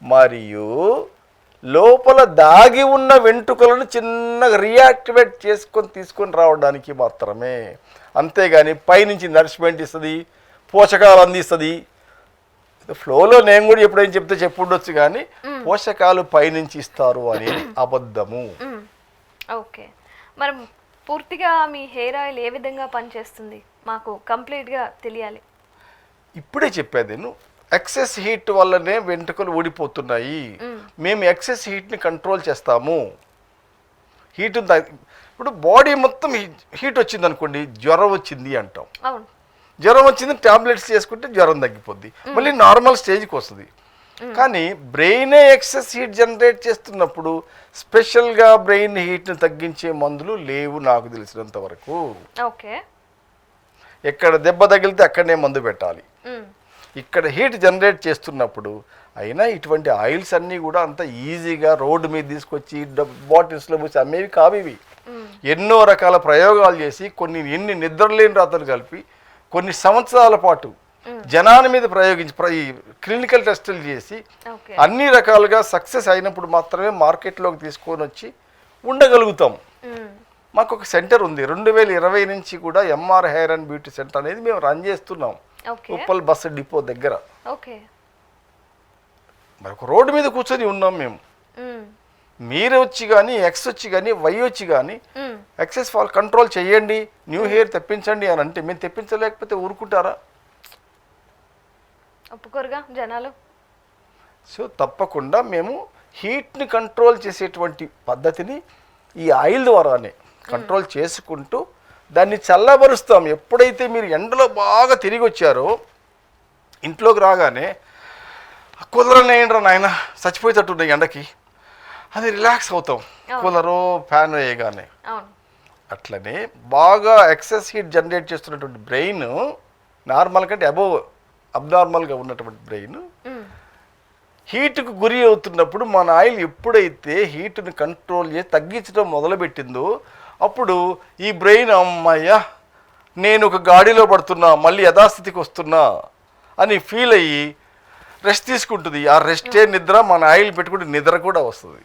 మరియు లోపల దాగి ఉన్న వెంట్రుకలను చిన్నగా రియాక్టివేట్ తీసుకొని రావడానికి మాత్రమే. అంతేగాని పైనుంచి నరిష్మెంట్ ఇస్తుంది, పోషకాలు అందిస్తుంది. ఫ్లోలో నేను కూడా ఎప్పుడైనా చెప్తే చెప్పుండొచ్చు, కానీ పోషకాలు పైనుంచి ఇస్తారు అనేది అబద్ధము. ఓకే. మరి పూర్తిగా మీ హెయిర్ ఆయిల్ ఏ విధంగా పనిచేస్తుంది మాకు కంప్లీట్గా తెలియాలి. ఇప్పుడే చెప్పాను నేను, ఎక్సెస్ హీట్ వల్లనే వెంట్రుకలు ఊడిపోతున్నాయి. మేము ఎక్సెస్ హీట్ని కంట్రోల్ చేస్తాము. హీట్ ఇప్పుడు బాడీ మొత్తం హీట్ వచ్చింది అనుకోండి, జ్వరం వచ్చింది అంటాం. జ్వరం వచ్చింది ట్యాబ్లెట్స్ చేసుకుంటే జ్వరం తగ్గిపోద్ది, మళ్ళీ నార్మల్ స్టేజ్కి వస్తుంది. కానీ బ్రెయినే ఎక్సెస్ హీట్ జనరేట్ చేస్తున్నప్పుడు స్పెషల్గా బ్రెయిన్ హీట్ని తగ్గించే మందులు లేవు నాకు తెలిసినంత వరకు. ఓకే. ఎక్కడ దెబ్బ తగిలితే అక్కడనే మందు పెట్టాలి. ఇక్కడ హీట్ జనరేట్ చేస్తున్నప్పుడు అయినా ఇటువంటి ఆయిల్స్ అన్నీ కూడా అంత ఈజీగా రోడ్డు మీద తీసుకొచ్చి బాటిల్స్లో పోసి అమ్మేవి కావి. ఎన్నో రకాల ప్రయోగాలు చేసి ఎన్ని నిద్రలేని రాత్రులు కలిపి కొన్ని సంవత్సరాల పాటు జనాల మీద ప్రయోగించి క్లినికల్ టెస్టులు చేసి అన్ని రకాలుగా సక్సెస్ అయినప్పుడు మాత్రమే మార్కెట్లోకి తీసుకొని వచ్చి ఉండగలుగుతాం. మాకు ఒక సెంటర్ ఉంది, 2020 నుంచి కూడా MR hair and beauty centre అనేది మేము రన్ చేస్తున్నాం. ఓకే ఉప్పల్ బస్సు డిపో దగ్గర. ఓకే మరి ఒక రోడ్డు మీద కూర్చొని ఉన్నాం మేము. మీరు వచ్చి కానీ ఎక్స్ వచ్చి కానీ వై వచ్చి కానీ ఎక్సెస్ ఫాల్ కంట్రోల్ చేయండి, న్యూ హెయిర్ తెప్పించండి అని అంటే మేము తెప్పించలేకపోతే ఊరుకుంటారా? ఒప్పుకోరుగా జనాలు. సో తప్పకుండా మేము హీట్ని కంట్రోల్ చేసేటువంటి పద్ధతిని ఈ ఆయిల్ ద్వారానే కంట్రోల్ చేసుకుంటూ దాన్ని చల్లబరుస్తాం. ఎప్పుడైతే మీరు ఎండలో బాగా తిరిగి వచ్చారో ఇంట్లోకి రాగానే కుదరలేండ్రా నాయన చచ్చిపోయేటట్టున్నాయి ఎండకి అది రిలాక్స్ అవుతాం కూలరు ఫ్యాన్ వేయగానే. అట్లనే బాగా ఎక్సెస్ హీట్ జనరేట్ చేస్తున్నటువంటి బ్రెయిన్ నార్మల్ కంటే అబ్నార్మల్గా ఉన్నటువంటి బ్రెయిన్ హీట్కు గురి అవుతున్నప్పుడు మన ఆయిల్ ఎప్పుడైతే హీట్ని కంట్రోల్ చేసి తగ్గించడం మొదలుపెట్టిందో అప్పుడు ఈ బ్రెయిన్ అమ్మయ్య నేను ఒక గాడిలో పడుతున్నా మళ్ళీ యథాస్థితికి వస్తున్నా అని ఫీల్ అయ్యి రెస్ట్ తీసుకుంటుంది. ఆ రెస్టే నిద్ర. మన ఆయిల్ పెట్టుకుంటే నిద్ర కూడా వస్తుంది.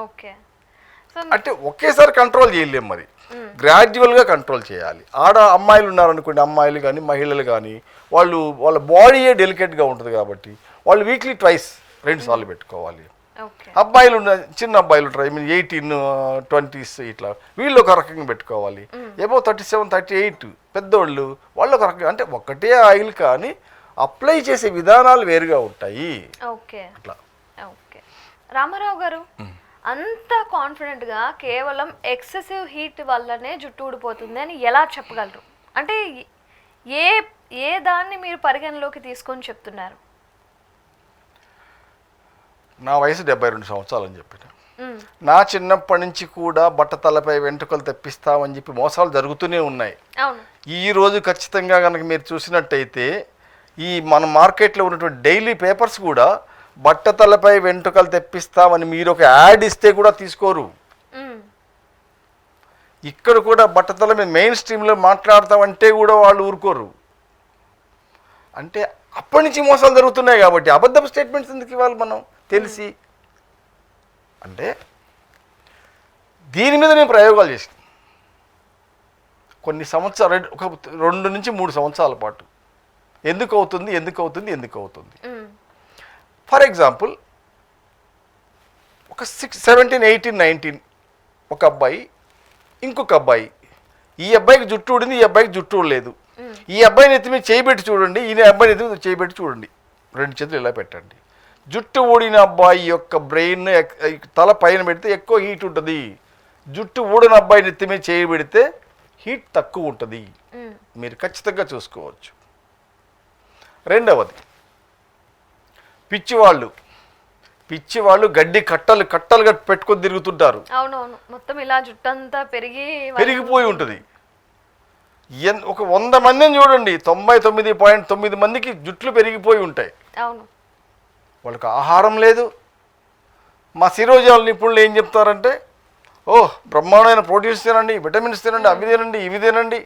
ఓకే అంటే ఒకేసారి కంట్రోల్ చేయలేం, మరి గ్రాడ్యువల్గా కంట్రోల్ చేయాలి. అమ్మాయిలు ఉన్నారనుకోండి, అమ్మాయిలు కానీ మహిళలు కానీ వాళ్ళ బాడీయే డెలికేట్గా ఉంటుంది కాబట్టి వాళ్ళు వీక్లీ ట్వైస్ 2 సార్లు పెట్టుకోవాలి. అబ్బాయిలు చిన్న అబ్బాయిలు ఉంటారు, 18, 20s ఇట్లా, వీళ్ళు ఒక రకంగా పెట్టుకోవాలి. ఏమో 37, 38 పెద్దోళ్ళు వాళ్ళు ఒక రకంగా. అంటే ఒకటే ఆయిల్ కానీ అప్లై చేసే విధానాలు వేరుగా ఉంటాయి. అట్లా. రామారావు గారు అంత కాన్ఫిడెంట్గా కేవలం ఎక్సెసివ్ హీట్ వల్లనే జుట్టు ఊడిపోతుంది అని ఎలా చెప్పగలరు? అంటే ఏ దాన్ని మీరు పరిగణలోకి తీసుకొని చెప్తున్నారు? నా వయసు 72 సంవత్సరాలు అని చెప్పిన. నా చిన్నప్పటి నుంచి కూడా బట్టతలపై వెంట్రుకలు తెప్పిస్తామని చెప్పి మోసాలు జరుగుతూనే ఉన్నాయి. ఈ రోజు ఖచ్చితంగా కనుక మీరు చూసినట్టయితే ఈ మన మార్కెట్లో ఉన్నటువంటి డైలీ పేపర్స్ కూడా బట్టతలపై వెంట్రుకలు తెప్పిస్తామని మీరు ఒక యాడ్ ఇస్తే కూడా తీసుకోరు. ఇక్కడ కూడా బట్టతల మీద మెయిన్ స్ట్రీమ్లో మాట్లాడతామంటే కూడా వాళ్ళు ఊరుకోరు. అంటే అప్పటి నుంచి మోసాలు జరుగుతున్నాయి కాబట్టి అబద్ధపు స్టేట్మెంట్స్ ఎందుకు ఇవ్వాలి మనం తెలిసి? అంటే దీని మీద నేను ప్రయోగాలు చేసిన కొన్ని సంవత్సరాలు, ఒక 2 నుంచి 3 సంవత్సరాల పాటు. ఎందుకు అవుతుంది. ఫర్ ఎగ్జాంపుల్ ఒక 17, 18, 19 ఒక అబ్బాయి, ఇంకొక అబ్బాయి. ఈ అబ్బాయికి జుట్టు ఊడింది, ఈ అబ్బాయికి జుట్టు ఊడలేదు. ఈ అబ్బాయిని ఎత్తి మీద చేయబెట్టి చూడండి, ఈ అబ్బాయిని ఎత్తి మీద చేయబెట్టి చూడండి, 2 చేతులు ఇలా పెట్టండి. జుట్టు ఊడిన అబ్బాయి యొక్క బ్రెయిన్ తల పైన పెడితే ఎక్కువ హీట్ ఉంటుంది. జుట్టు ఊడిన అబ్బాయిని ఎత్తి మీద చేయబెడితే హీట్ తక్కువ ఉంటుంది. మీరు ఖచ్చితంగా చూసుకోవచ్చు. రెండవది, పిచ్చివాళ్ళు గడ్డి కట్టలుగా పెట్టుకొని తిరుగుతుంటారు. అవునవును, మొత్తం ఇలా జుట్టంతా పెరిగిపోయి ఉంటుంది. ఒక 100 మందిని చూడండి, 99.9 మందికి జుట్లు పెరిగిపోయి ఉంటాయి. వాళ్ళకి ఆహారం లేదు. మా శిరోజాల నిపుణులు ఏం చెప్తారంటే, బ్రహ్మాండమైన ప్రోటీన్స్ తినండి, విటమిన్స్ తినండి, అవి తినండి, ఇవి తినండి,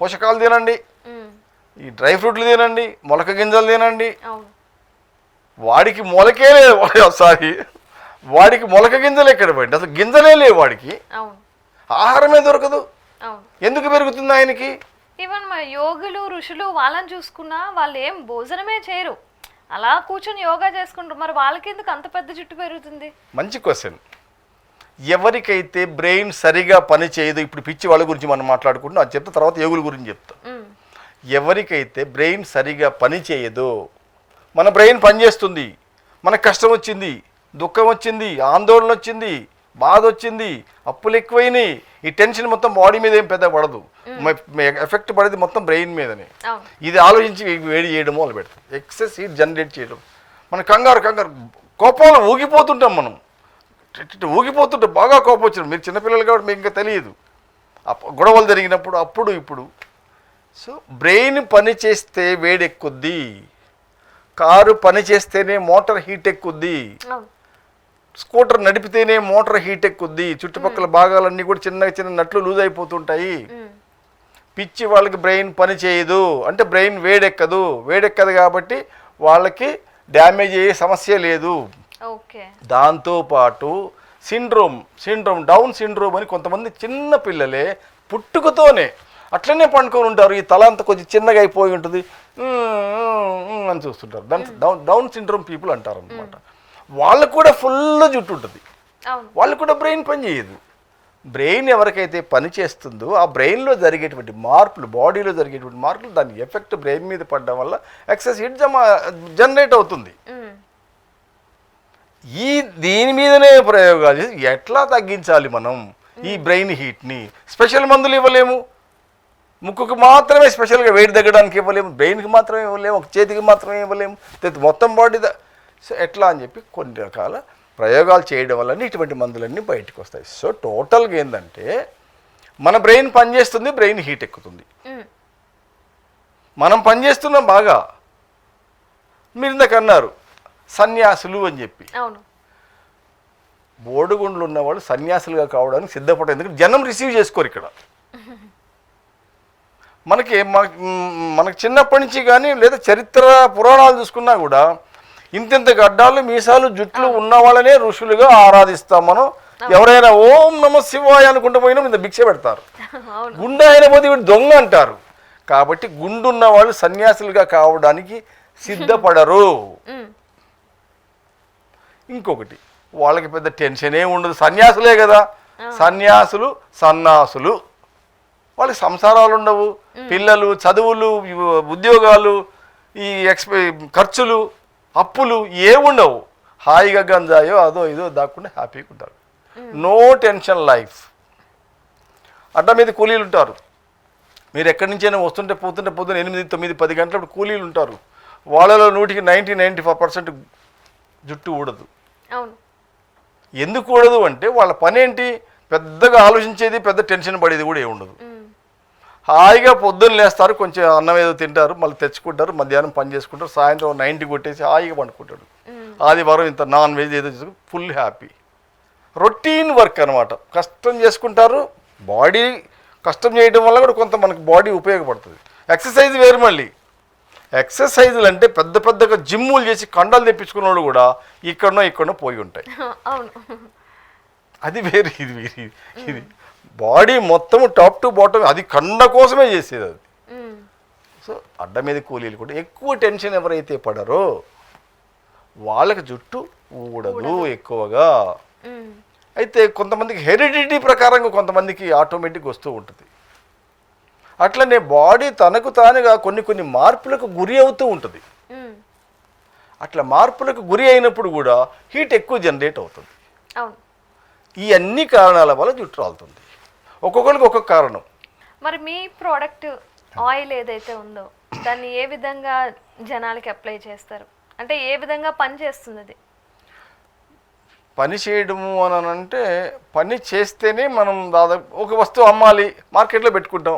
పోషకాలు తినండి, ఈ డ్రై ఫ్రూట్లు తినండి, మొలక గింజలు తినండి. వాడికి మొలకే లేదు. వాడికి మొలక గింజలు ఎక్కడ పోయింది? అసలు గింజలే లేవు వాడికి, ఆహారమే దొరకదు. ఎందుకు పెరుగుతుంది ఆయనకి? ఈవెన్ మా యోగులు ఋషులు వాళ్ళని చూసుకున్నా వాళ్ళు ఏం భోజనమే చేయరు, అలా కూర్చొని యోగా చేసుకుంటారు. మరి వాళ్ళకి ఎందుకు అంత పెద్ద జుట్టు పెరుగుతుంది? మంచి క్వశ్చన్. ఎవరికైతే బ్రెయిన్ సరిగా పని చేయదు, ఇప్పుడు పిచ్చి వాళ్ళ గురించి మనం మాట్లాడుకుంటున్నాం, అది చెప్తా, తర్వాత యోగుల గురించి చెప్తా. ఎవరికైతే బ్రెయిన్ సరిగా పని చేయదో, మన బ్రెయిన్ పనిచేస్తుంది, మనకు కష్టం వచ్చింది, దుఃఖం వచ్చింది, ఆందోళన వచ్చింది, బాధ వచ్చింది, అప్పులు ఎక్కువైనాయి, ఈ టెన్షన్ మొత్తం బాడీ మీద ఏం పెద్ద పడదు, ఎఫెక్ట్ పడేది మొత్తం బ్రెయిన్ మీదనే. ఇది ఆలోచించి వేడి చేయడం మొదలు పెడతాం, ఎక్సెస్ హీట్ జనరేట్ చేయడం. మన కంగారు కోపంలో ఊగిపోతుంటాం. మనం ఊగిపోతుంటాం, బాగా కోపం వచ్చినాం. మీరు చిన్నపిల్లలు కాబట్టి మీకు ఇంకా తెలియదు గొడవలు జరిగినప్పుడు, అప్పుడు ఇప్పుడు. సో బ్రెయిన్ పని చేస్తే వేడెక్కుద్ది, కారు పని చేస్తేనే మోటార్ హీట్ ఎక్కుద్ది, స్కూటర్ నడిపితేనే మోటార్ హీట్ ఎక్కుద్ది, చుట్టుపక్కల భాగాలన్నీ కూడా చిన్న నట్లు లూజ్ అయిపోతుంటాయి. పిచ్చి వాళ్ళకి బ్రెయిన్ పని చేయదు అంటే బ్రెయిన్ వేడెక్కదు కాబట్టి వాళ్ళకి డ్యామేజ్ అయ్యే సమస్య లేదు. దాంతోపాటు సిండ్రోమ్ డౌన్ సిండ్రోమ్ అని కొంతమంది చిన్న పిల్లలే పుట్టుకతోనే అట్లనే పండుకొని ఉంటారు. ఈ తల అంతా కొంచెం చిన్నగా అయిపోయి ఉంటుంది అని చూస్తుంటారు. డౌన్ సిండ్రోమ్ పీపుల్ అంటారు అనమాట. వాళ్ళకు కూడా ఫుల్ జుట్టు ఉంటుంది, వాళ్ళకు కూడా బ్రెయిన్ పని చేయదు. బ్రెయిన్ ఎవరికైతే పని చేస్తుందో ఆ బ్రెయిన్లో జరిగేటువంటి మార్పులు, బాడీలో జరిగేటువంటి మార్పులు, దాని ఎఫెక్ట్ బ్రెయిన్ మీద పడడం వల్ల ఎక్సెస్ హీట్ జనరేట్ అవుతుంది. దీని మీదనే ప్రయోగాలు చేసి ఎట్లా తగ్గించాలి మనం ఈ బ్రెయిన్ హీట్ని. స్పెషల్ మందులు ఇవ్వలేము, ముక్కుకు మాత్రమే స్పెషల్గా వెయిట్ తగ్గడానికి ఇవ్వలేము, బ్రెయిన్కి మాత్రమే ఇవ్వలేము, ఒక చేతికి మాత్రమే ఇవ్వలేము, మొత్తం బాడీ సో ఎట్లా అని చెప్పి కొన్ని రకాల ప్రయోగాలు చేయడం వల్ల ఇటువంటి మందులన్నీ బయటకు వస్తాయి. సో టోటల్గా ఏంటంటే మన బ్రెయిన్ పనిచేస్తుంది, బ్రెయిన్ హీట్ ఎక్కుతుంది. మనం పనిచేస్తున్నాం బాగా. మీరు ఇందాక అన్నారు సన్యాసులు అని చెప్పి. బోడిగుండ్లు ఉన్నవాళ్ళు సన్యాసులుగా కావడానికి సిద్ధపడే, ఎందుకంటే జనం రిసీవ్ చేసుకోరు ఇక్కడ. మనకి చిన్నప్పటి నుంచి కానీ లేదా చరిత్ర పురాణాలు చూసుకున్నా కూడా ఇంతింత గడ్డాలు మీసాలు జుట్లు ఉన్న వాళ్ళనే ఋషులుగా ఆరాధిస్తాం మనం. ఎవరైనా ఓం నమ శివాయ అనుకుంటూ పోయినా ఇంత భిక్ష పెడతారు. గుండె అయిన పోతే వీడు దొంగ అంటారు. కాబట్టి గుండున్న వాళ్ళు సన్యాసులుగా కావడానికి సిద్ధపడరు. ఇంకొకటి, వాళ్ళకి పెద్ద టెన్షనే ఉండదు, సన్యాసులే కదా. సన్యాసులు వాళ్ళకి సంసారాలు ఉండవు, పిల్లలు, చదువులు, ఉద్యోగాలు, ఈ ఖర్చులు, అప్పులు ఏముండవు. హాయిగా గంజాయో అదో ఇదో దాక్కుండా హ్యాపీగా ఉంటారు. No tension life. అడ్డ మీద కూలీలు ఉంటారు. మీరు ఎక్కడి నుంచైనా వస్తుంటే పోతుంటే పొద్దున్న 8, 9, 10 గంటలప్పుడు కూలీలు ఉంటారు. వాళ్ళలో 95% జుట్టు ఊడదు. ఎందుకు ఊడదు అంటే వాళ్ళ పని ఏంటి, పెద్దగా ఆలోచించేది, పెద్ద టెన్షన్ పడేది కూడా ఏముండదు. హాయిగా పొద్దున్న లేస్తారు, కొంచెం అన్నం ఏదో తింటారు, మళ్ళీ తెచ్చుకుంటారు, మధ్యాహ్నం పని చేసుకుంటారు, సాయంత్రం 9కి కొట్టేసి హాయిగా పండుకుంటాడు. ఆదివారం ఇంత నాన్ వెజ్ ఏదో చేసుకుని ఫుల్ హ్యాపీ. రొటీన్ వర్క్ అనమాట. కష్టం చేసుకుంటారు. బాడీ కష్టం చేయడం వల్ల కూడా కొంత మనకు బాడీ ఉపయోగపడుతుంది. ఎక్సర్సైజ్ వేరు. మళ్ళీ ఎక్సర్సైజులు అంటే పెద్దగా జిమ్ములు చేసి కండలు తెప్పించుకున్న వాళ్ళు కూడా ఇక్కడనో పోయి ఉంటాయి. అది వేరు, ఇది వేరు. ఇది బాడీ మొత్తం టాప్ టు బాటమ్ అది కండ కోసమే చేసేది అది. సో అడ్డ మీద కూలీలు కూడా ఎక్కువ టెన్షన్ ఎవరైతే పడరో వాళ్ళకి జుట్టు ఊడదు ఎక్కువగా. అయితే కొంతమందికి హెరిడిటీ ప్రకారంగా కొంతమందికి ఆటోమేటిక్ వస్తూ ఉంటుంది. అట్లనే బాడీ తనకు తానుగా కొన్ని మార్పులకు గురి అవుతూ ఉంటుంది. అట్లా మార్పులకు గురి అయినప్పుడు కూడా హీట్ ఎక్కువ జనరేట్ అవుతుంది. ఈ అన్ని కారణాల వల్ల జుట్టు రాలుతుంది. ఒక్కొక్కరికి ఒక్కొక్క కారణం. మరి మీ ప్రోడక్ట్ ఆయిల్ ఏదైతే ఉందో దాన్ని ఏ విధంగా జనాలకి అప్లై చేస్తారు, అంటే ఏ విధంగా పని చేస్తుంది అది? పని చేయడము అని అంటే పని చేస్తేనే మనం దాదాపు ఒక వస్తువు అమ్మాలి, మార్కెట్లో పెట్టుకుంటాం.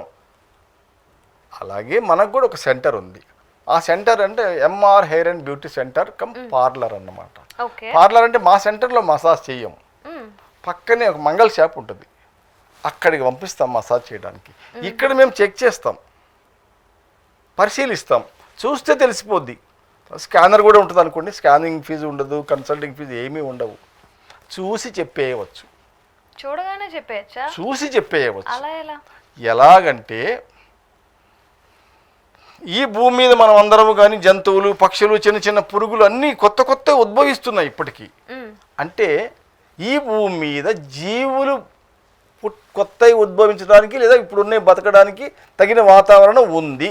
అలాగే మనకు కూడా ఒక సెంటర్ ఉంది. ఆ సెంటర్ అంటే MR hair and beauty centre cum parlour అన్నమాట. పార్లర్ అంటే మా సెంటర్లో మసాజ్ చెయ్యం, పక్కనే ఒక మంగళ షాప్ ఉంటుంది, అక్కడికి పంపిస్తాం మసాజ్ చేయడానికి. ఇక్కడ మేము చెక్ చేస్తాం, పరిశీలిస్తాం, చూస్తే తెలిసిపోద్ది. స్కానర్ కూడా ఉంటుంది అనుకోండి, స్కానింగ్ ఫీజు ఉండదు, కన్సల్టింగ్ ఫీజు ఏమీ ఉండవు. చూసి చెప్పేయవచ్చు. చూడగానే చెప్పేయచ్చా? చూసి చెప్పేయవచ్చు. అలా ఎలా? ఎలాగంటే ఈ భూమి మీద మనం అందరము కానీ జంతువులు, పక్షులు, చిన్న పురుగులు అన్నీ కొత్త ఉద్భవిస్తున్నాయి ఇప్పటికీ. అంటే ఈ భూమి మీద జీవులు కొత్తవి ఉద్భవించడానికి లేదా ఇప్పుడున్న బతకడానికి తగిన వాతావరణం ఉంది.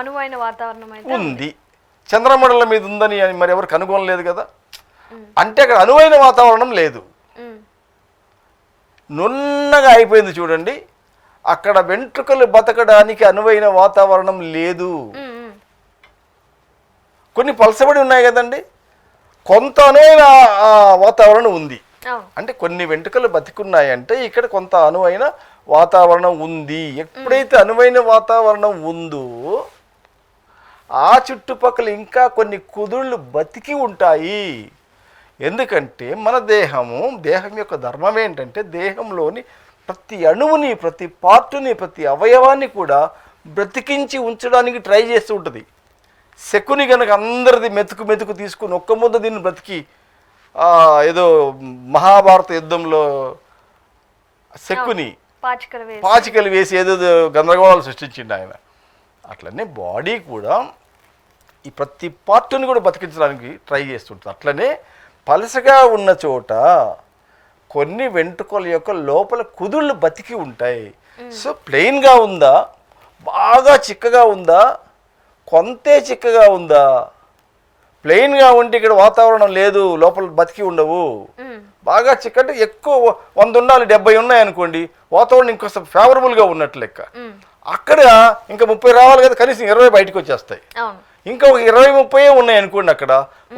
అనువైన వాతావరణం ఉంది. చంద్రమండలం మీద ఉందని మరి ఎవరు కనుగొనలేదు కదా. అంటే అక్కడ అనువైన వాతావరణం లేదు, నున్నగా అయిపోయింది. చూడండి, అక్కడ వెంట్రుకలు బతకడానికి అనువైన వాతావరణం లేదు. కొన్ని పలసబడి ఉన్నాయి కదండి, కొంత అనువైన వాతావరణం ఉంది. అంటే కొన్ని వెంట్రుకలు బతికున్నాయంటే ఇక్కడ కొంత అనువైన వాతావరణం ఉంది. ఎప్పుడైతే అనువైన వాతావరణం ఉందో ఆ చుట్టుపక్కల ఇంకా కొన్ని కుదుళ్ళు బతికి ఉంటాయి. ఎందుకంటే మన దేహం యొక్క ధర్మం ఏంటంటే దేహంలోని ప్రతి అణువుని, ప్రతి పార్టుని, ప్రతి అవయవాన్ని కూడా బ్రతికించి ఉంచడానికి ట్రై చేస్తూ ఉంటుంది. శకుని కనుక అందరిది మెతుకు తీసుకుని ఒక్క ముద్ద దీన్ని బ్రతికి ఏదో మహాభారత యుద్ధంలో శకుని పాచికలు వేసి ఏదో గందరగోళాలు సృష్టించిండు ఆయన. అట్లనే బాడీ కూడా ఈ ప్రతి పార్ట్ని కూడా బతికించడానికి ట్రై చేస్తుంటుంది. అట్లనే పలసగా ఉన్న చోట కొన్ని వెంట్రుకల యొక్క లోపల కుదుళ్ళు బతికి ఉంటాయి. సో ప్లెయిన్గా ఉందా, బాగా చిక్కగా ఉందా, కొంతే చిక్కగా ఉందా, ప్లెయిన్గా ఉంటే ఇక్కడ వాతావరణం లేదు, లోపల బతికి ఉండవు. బాగా చిక్కటి ఎక్కువ 100 ఉండాలి, 70 ఉన్నాయి అనుకోండి, వాతావరణం ఇంకొక ఫేవరబుల్గా ఉన్నట్లు లెక్క. అక్కడ ఇంకా 30 రావాలి కదా, కనీసం 20 బయటకు వచ్చేస్తాయి. ఇంకా ఒక 20-30 ఉన్నాయి అనుకోండి, అక్కడ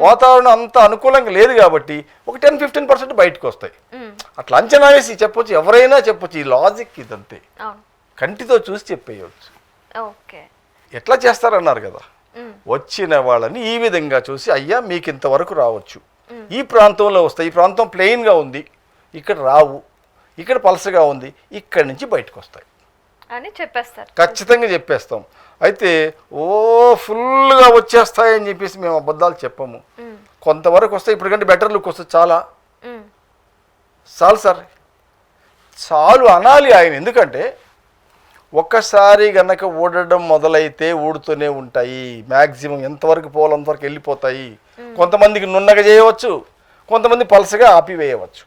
వాతావరణం అంత అనుకూలంగా లేదు కాబట్టి ఒక 10-15% బయటకు వస్తాయి. అట్లా అంచనా వేసి చెప్పొచ్చు, ఎవరైనా చెప్పొచ్చు. ఈ లాజిక్ ఇదంతే, కంటితో చూసి చెప్పేయచ్చు. ఎట్లా చేస్తారన్నారు కదా, వచ్చిన వాళ్ళని ఈ విధంగా చూసి, అయ్యా మీకు ఇంతవరకు రావచ్చు, ఈ ప్రాంతంలో వస్తాయి, ఈ ప్రాంతం ప్లెయిన్గా ఉంది, ఇక్కడ రావు, ఇక్కడ పలసగా ఉంది, ఇక్కడి నుంచి బయటకు వస్తాయి అని చెప్పేస్తారు. ఖచ్చితంగా చెప్పేస్తాం. అయితే ఫుల్గా వచ్చేస్తాయని చెప్పేసి మేము అబద్ధాలు చెప్పము. కొంతవరకు వస్తాయి, ఇప్పటికంటే బెటర్ లుక్ వస్తుంది. చాలు సార్, చాలు అనాలి ఆయన. ఎందుకంటే ఒక్కసారి గనక ఊడడం మొదలైతే ఊడుతూనే ఉంటాయి. మ్యాక్సిమం ఎంతవరకు పోవాలి అంతవరకు వెళ్ళిపోతాయి. కొంతమందికి నున్నగా చేయవచ్చు, కొంతమంది పలసగా ఆపివేయవచ్చు.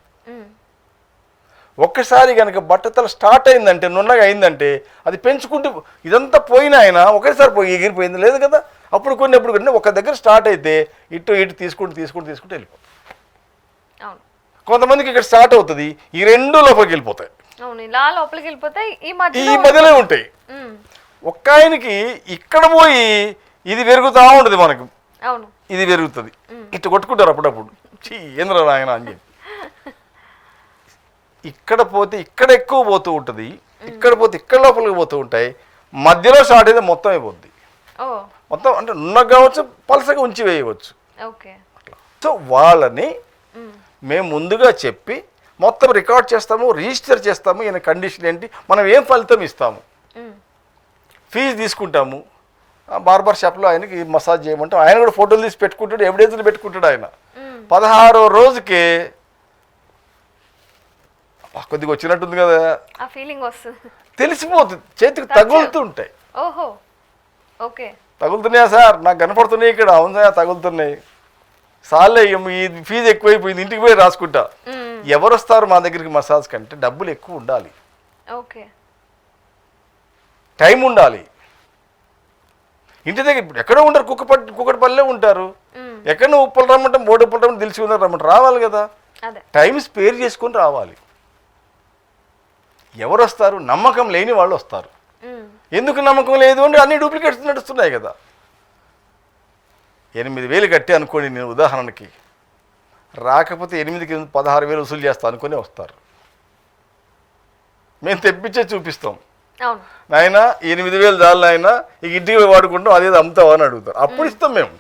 ఒక్కసారి కనుక బట్టతల స్టార్ట్ అయిందంటే, నున్నగా అయిందంటే, అది పెంచుకుంటూ ఇదంతా పోయినా ఆయన ఒకేసారి ఎగిరిపోయింది లేదు కదా. అప్పుడు కొన్ని ఒక దగ్గర స్టార్ట్ అయితే ఇటు తీసుకుంటూ వెళ్ళిపోతుంది. కొంతమందికి ఇక్కడ స్టార్ట్ అవుతుంది, ఈ రెండు లోపలికి వెళ్ళిపోతాయి, ఈ మధ్యలో ఉంటాయి. ఒక్క ఆయనకి ఇక్కడ పోయి ఇది పెరుగుతూ ఉంటుంది, మనకు ఇది పెరుగుతుంది, ఇటు కొట్టుకుంటారు అప్పుడప్పుడు, ఏంద్ర నాయన అని చెప్పి. ఇక్కడ పోతే ఇక్కడ ఎక్కువ పోతూ ఉంటుంది, ఇక్కడ పోతే ఇక్కడ లోపలికి పోతూ ఉంటాయి, మధ్యలో స్టార్ట్ అయితే మొత్తం అయిపోద్ది. మొత్తం అంటే నున్నగా కావచ్చు, పలసగా ఉంచి వేయవచ్చు. సో వాళ్ళని మేము ముందుగా చెప్పి మొత్తం రికార్డ్ చేస్తాము, రిజిస్టర్ చేస్తాము. ఈయన కండిషన్ ఏంటి, మనం ఏం ఫలితం ఇస్తాము, ఫీజు తీసుకుంటాము. బార్బర్ షాప్లో ఆయనకి మసాజ్ చేయమంటాం. ఆయన కూడా ఫోటోలు తీసి పెట్టుకుంటాడు, ఎవిడెన్స్లు పెట్టుకుంటాడు. ఆయన 16వ రోజుకే కొద్దిగా వచ్చినట్టుంది కదా, తెలిసిపోతుంది, చేతికి తగులుతుంటాయి. తగులుతున్నాయా సార్, నాకు కనపడుతున్నాయి ఇక్కడ, అవునా తగులుతున్నాయి, సార్లే ఈ ఫీజు ఎక్కువైపోయింది, ఇంటికి పోయి రాసుకుంటా. ఎవరు వస్తారు మా దగ్గరికి మసాజ్ కంటే, డబ్బులు ఎక్కువ ఉండాలి, టైం ఉండాలి. ఇంటి దగ్గర ఇప్పుడు ఎక్కడో ఉంటారు, కుక్కటిపల్లె ఉంటారు, ఎక్కడ ఉప్పులు రమ్మంటాం, ఉప్పులు రమ్మంటే తెలిసి ఉన్నారు రమ్మంటారు, రావాలి కదా, టైం స్పేర్ చేసుకొని రావాలి. ఎవరు వస్తారు, నమ్మకం లేని వాళ్ళు వస్తారు. ఎందుకు నమ్మకం లేదు అంటే అన్ని డూప్లికేట్స్ నడుస్తున్నాయి కదా. 8,000 కట్టి అనుకోండి, నేను ఉదాహరణకి, రాకపోతే 8కి 16,000 వసూలు చేస్తా అనుకుని వస్తారు. మేము తెప్పించే చూపిస్తాం, నాయన 8,000 చాలు నాయన, ఇక ఇంటికి వాడుకుంటాం, అదేదో అమ్ముతావా అని అడుగుతారు, అప్పుడు ఇస్తాం మేము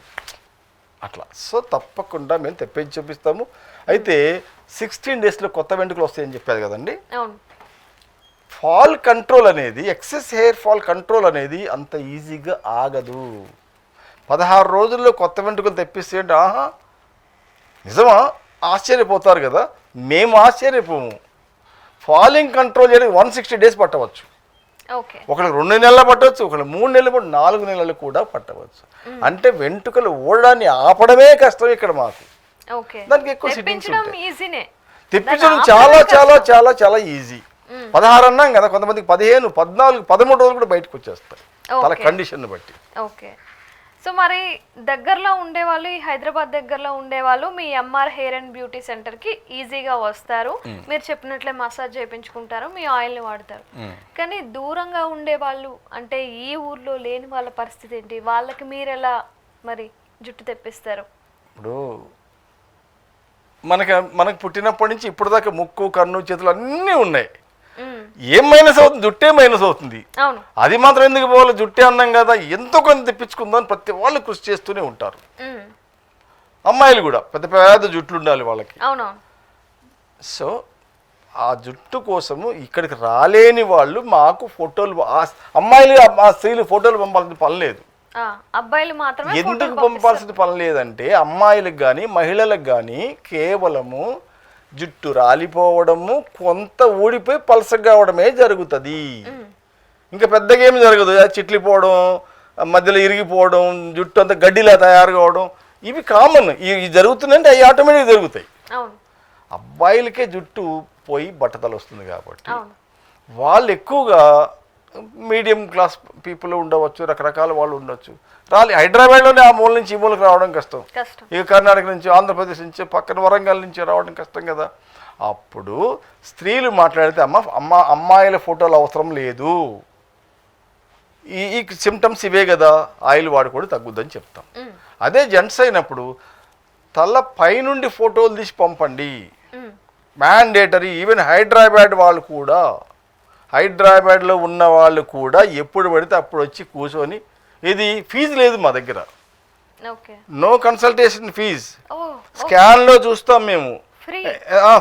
అట్లా. సో తప్పకుండా మేము తెప్పించి చూపిస్తాము. అయితే 16 డేస్లో కొత్త వెంట్రుకలు వస్తాయని చెప్పారు కదండి. ఫాల్ కంట్రోల్ అనేది, ఎక్సెస్ హెయిర్ ఫాల్ కంట్రోల్ అనేది అంత ఈజీగా ఆగదు. 16 రోజుల్లో కొత్త వెంట్రుకలు తెప్పిస్తే ఆహా నిజమా ఆశ్చర్యపోతారు కదా. మేము ఆశ్చర్యపోము. ఫాలింగ్ కంట్రోల్ చేయడానికి 160 డేస్ పట్టవచ్చు, ఒకరికి 2 నెలలు పట్టవచ్చు, ఒకరికి 3 నెలలు పట్టు, 4 నెలలు కూడా పట్టవచ్చు. అంటే వెంట్రుకలు ఊడడాన్ని ఆపడమే కష్టం ఇక్కడ మాకు. దానికి ఎక్కువ సిట్టింగ్స్ ఉంటాయి. తెప్పించడం చాలా చాలా చాలా చాలా ఈజీ. 16 అన్నాం కదా, కొంతమందికి 15, 14, 13 రోజులు కూడా బయటకు వచ్చేస్తాయి, చాలా కండిషన్ బట్టి. సో మరి దగ్గరలో ఉండేవాళ్ళు, ఈ హైదరాబాద్ దగ్గరలో ఉండేవాళ్ళు మీ ఎంఆర్ హెయిర్ అండ్ బ్యూటీ సెంటర్కి ఈజీగా వస్తారు, మీరు చెప్పినట్లే మసాజ్ చేయించుకుంటారు, మీ ఆయిల్ని వాడతారు. కానీ దూరంగా ఉండేవాళ్ళు, అంటే ఈ ఊర్లో లేని వాళ్ళ పరిస్థితి ఏంటి, వాళ్ళకి మీరు ఎలా మరి జుట్టు తెప్పిస్తారు? ఇప్పుడు మనకు పుట్టినప్పటి నుంచి ఇప్పుడు దాకా ముక్కు, కన్ను, చేతులు అన్నీ ఉన్నాయి. ఏం మైనస్ అవుతుంది, జుట్టే మైనస్ అవుతుంది. అది మాత్రం ఎందుకు పోవాలి, జుట్టే అన్నాం కదా, ఎంతో కొంత తెప్పించుకుందాం ప్రతి వాళ్ళు కృషి చేస్తూనే ఉంటారు. అమ్మాయిలు కూడా పెద్ద పెద్ద జుట్లు ఉండాలి వాళ్ళకి. సో ఆ జుట్టు కోసము ఇక్కడికి రాలేని వాళ్ళు మాకు ఫోటోలు, అమ్మాయిలు స్త్రీలు ఫోటోలు పంపాల్సిన పని లేదు. ఎందుకు పంపాల్సిన పని లేదంటే, అమ్మాయిలకు కానీ మహిళలకు కానీ కేవలము జుట్టు రాలిపోవడము, కొంత ఊడిపోయి పలసగా కావడమే జరుగుతుంది. ఇంకా పెద్దగా ఏమి జరగదు. చిట్లిపోవడం, మధ్యలో ఇరిగిపోవడం, జుట్టు అంతా గడ్డిలా తయారు కావడం, ఇవి కామన్. ఇవి జరుగుతున్నాయంటే అవి ఆటోమేటిక్గా జరుగుతాయి. అబ్బాయిలకే జుట్టు పోయి బట్టతల వస్తుంది కాబట్టి వాళ్ళు ఎక్కువగా మీడియం క్లాస్ పీపుల్ ఉండవచ్చు, రకరకాల వాళ్ళు ఉండొచ్చు. హైదరాబాద్లోనే ఆ మూల నుంచి ఈ మూలకు రావడం కష్టం. ఇక కర్ణాటక నుంచి, ఆంధ్రప్రదేశ్ నుంచి, పక్కన వరంగల్ నుంచి రావడం కష్టం కదా. అప్పుడు స్త్రీలు మాట్లాడితే అమ్మాయిల ఫోటోలు అవసరం లేదు, ఈ సిమ్టమ్స్ ఇవే కదా, ఆయిల్ వాడుకోవడం తగ్గుద్దని చెప్తాం. అదే జెంట్స్ అయినప్పుడు తల పైనుండి ఫోటోలు తీసి పంపండి, మ్యాండేటరీ. ఈవెన్ హైదరాబాద్లో ఉన్న వాళ్ళు కూడా ఎప్పుడు పడితే అప్పుడు వచ్చి కూర్చొని, ఇది ఫీజు లేదు మా దగ్గర, నో కన్సల్టేషన్ ఫీజ్. స్కాన్లో చూస్తాం మేము,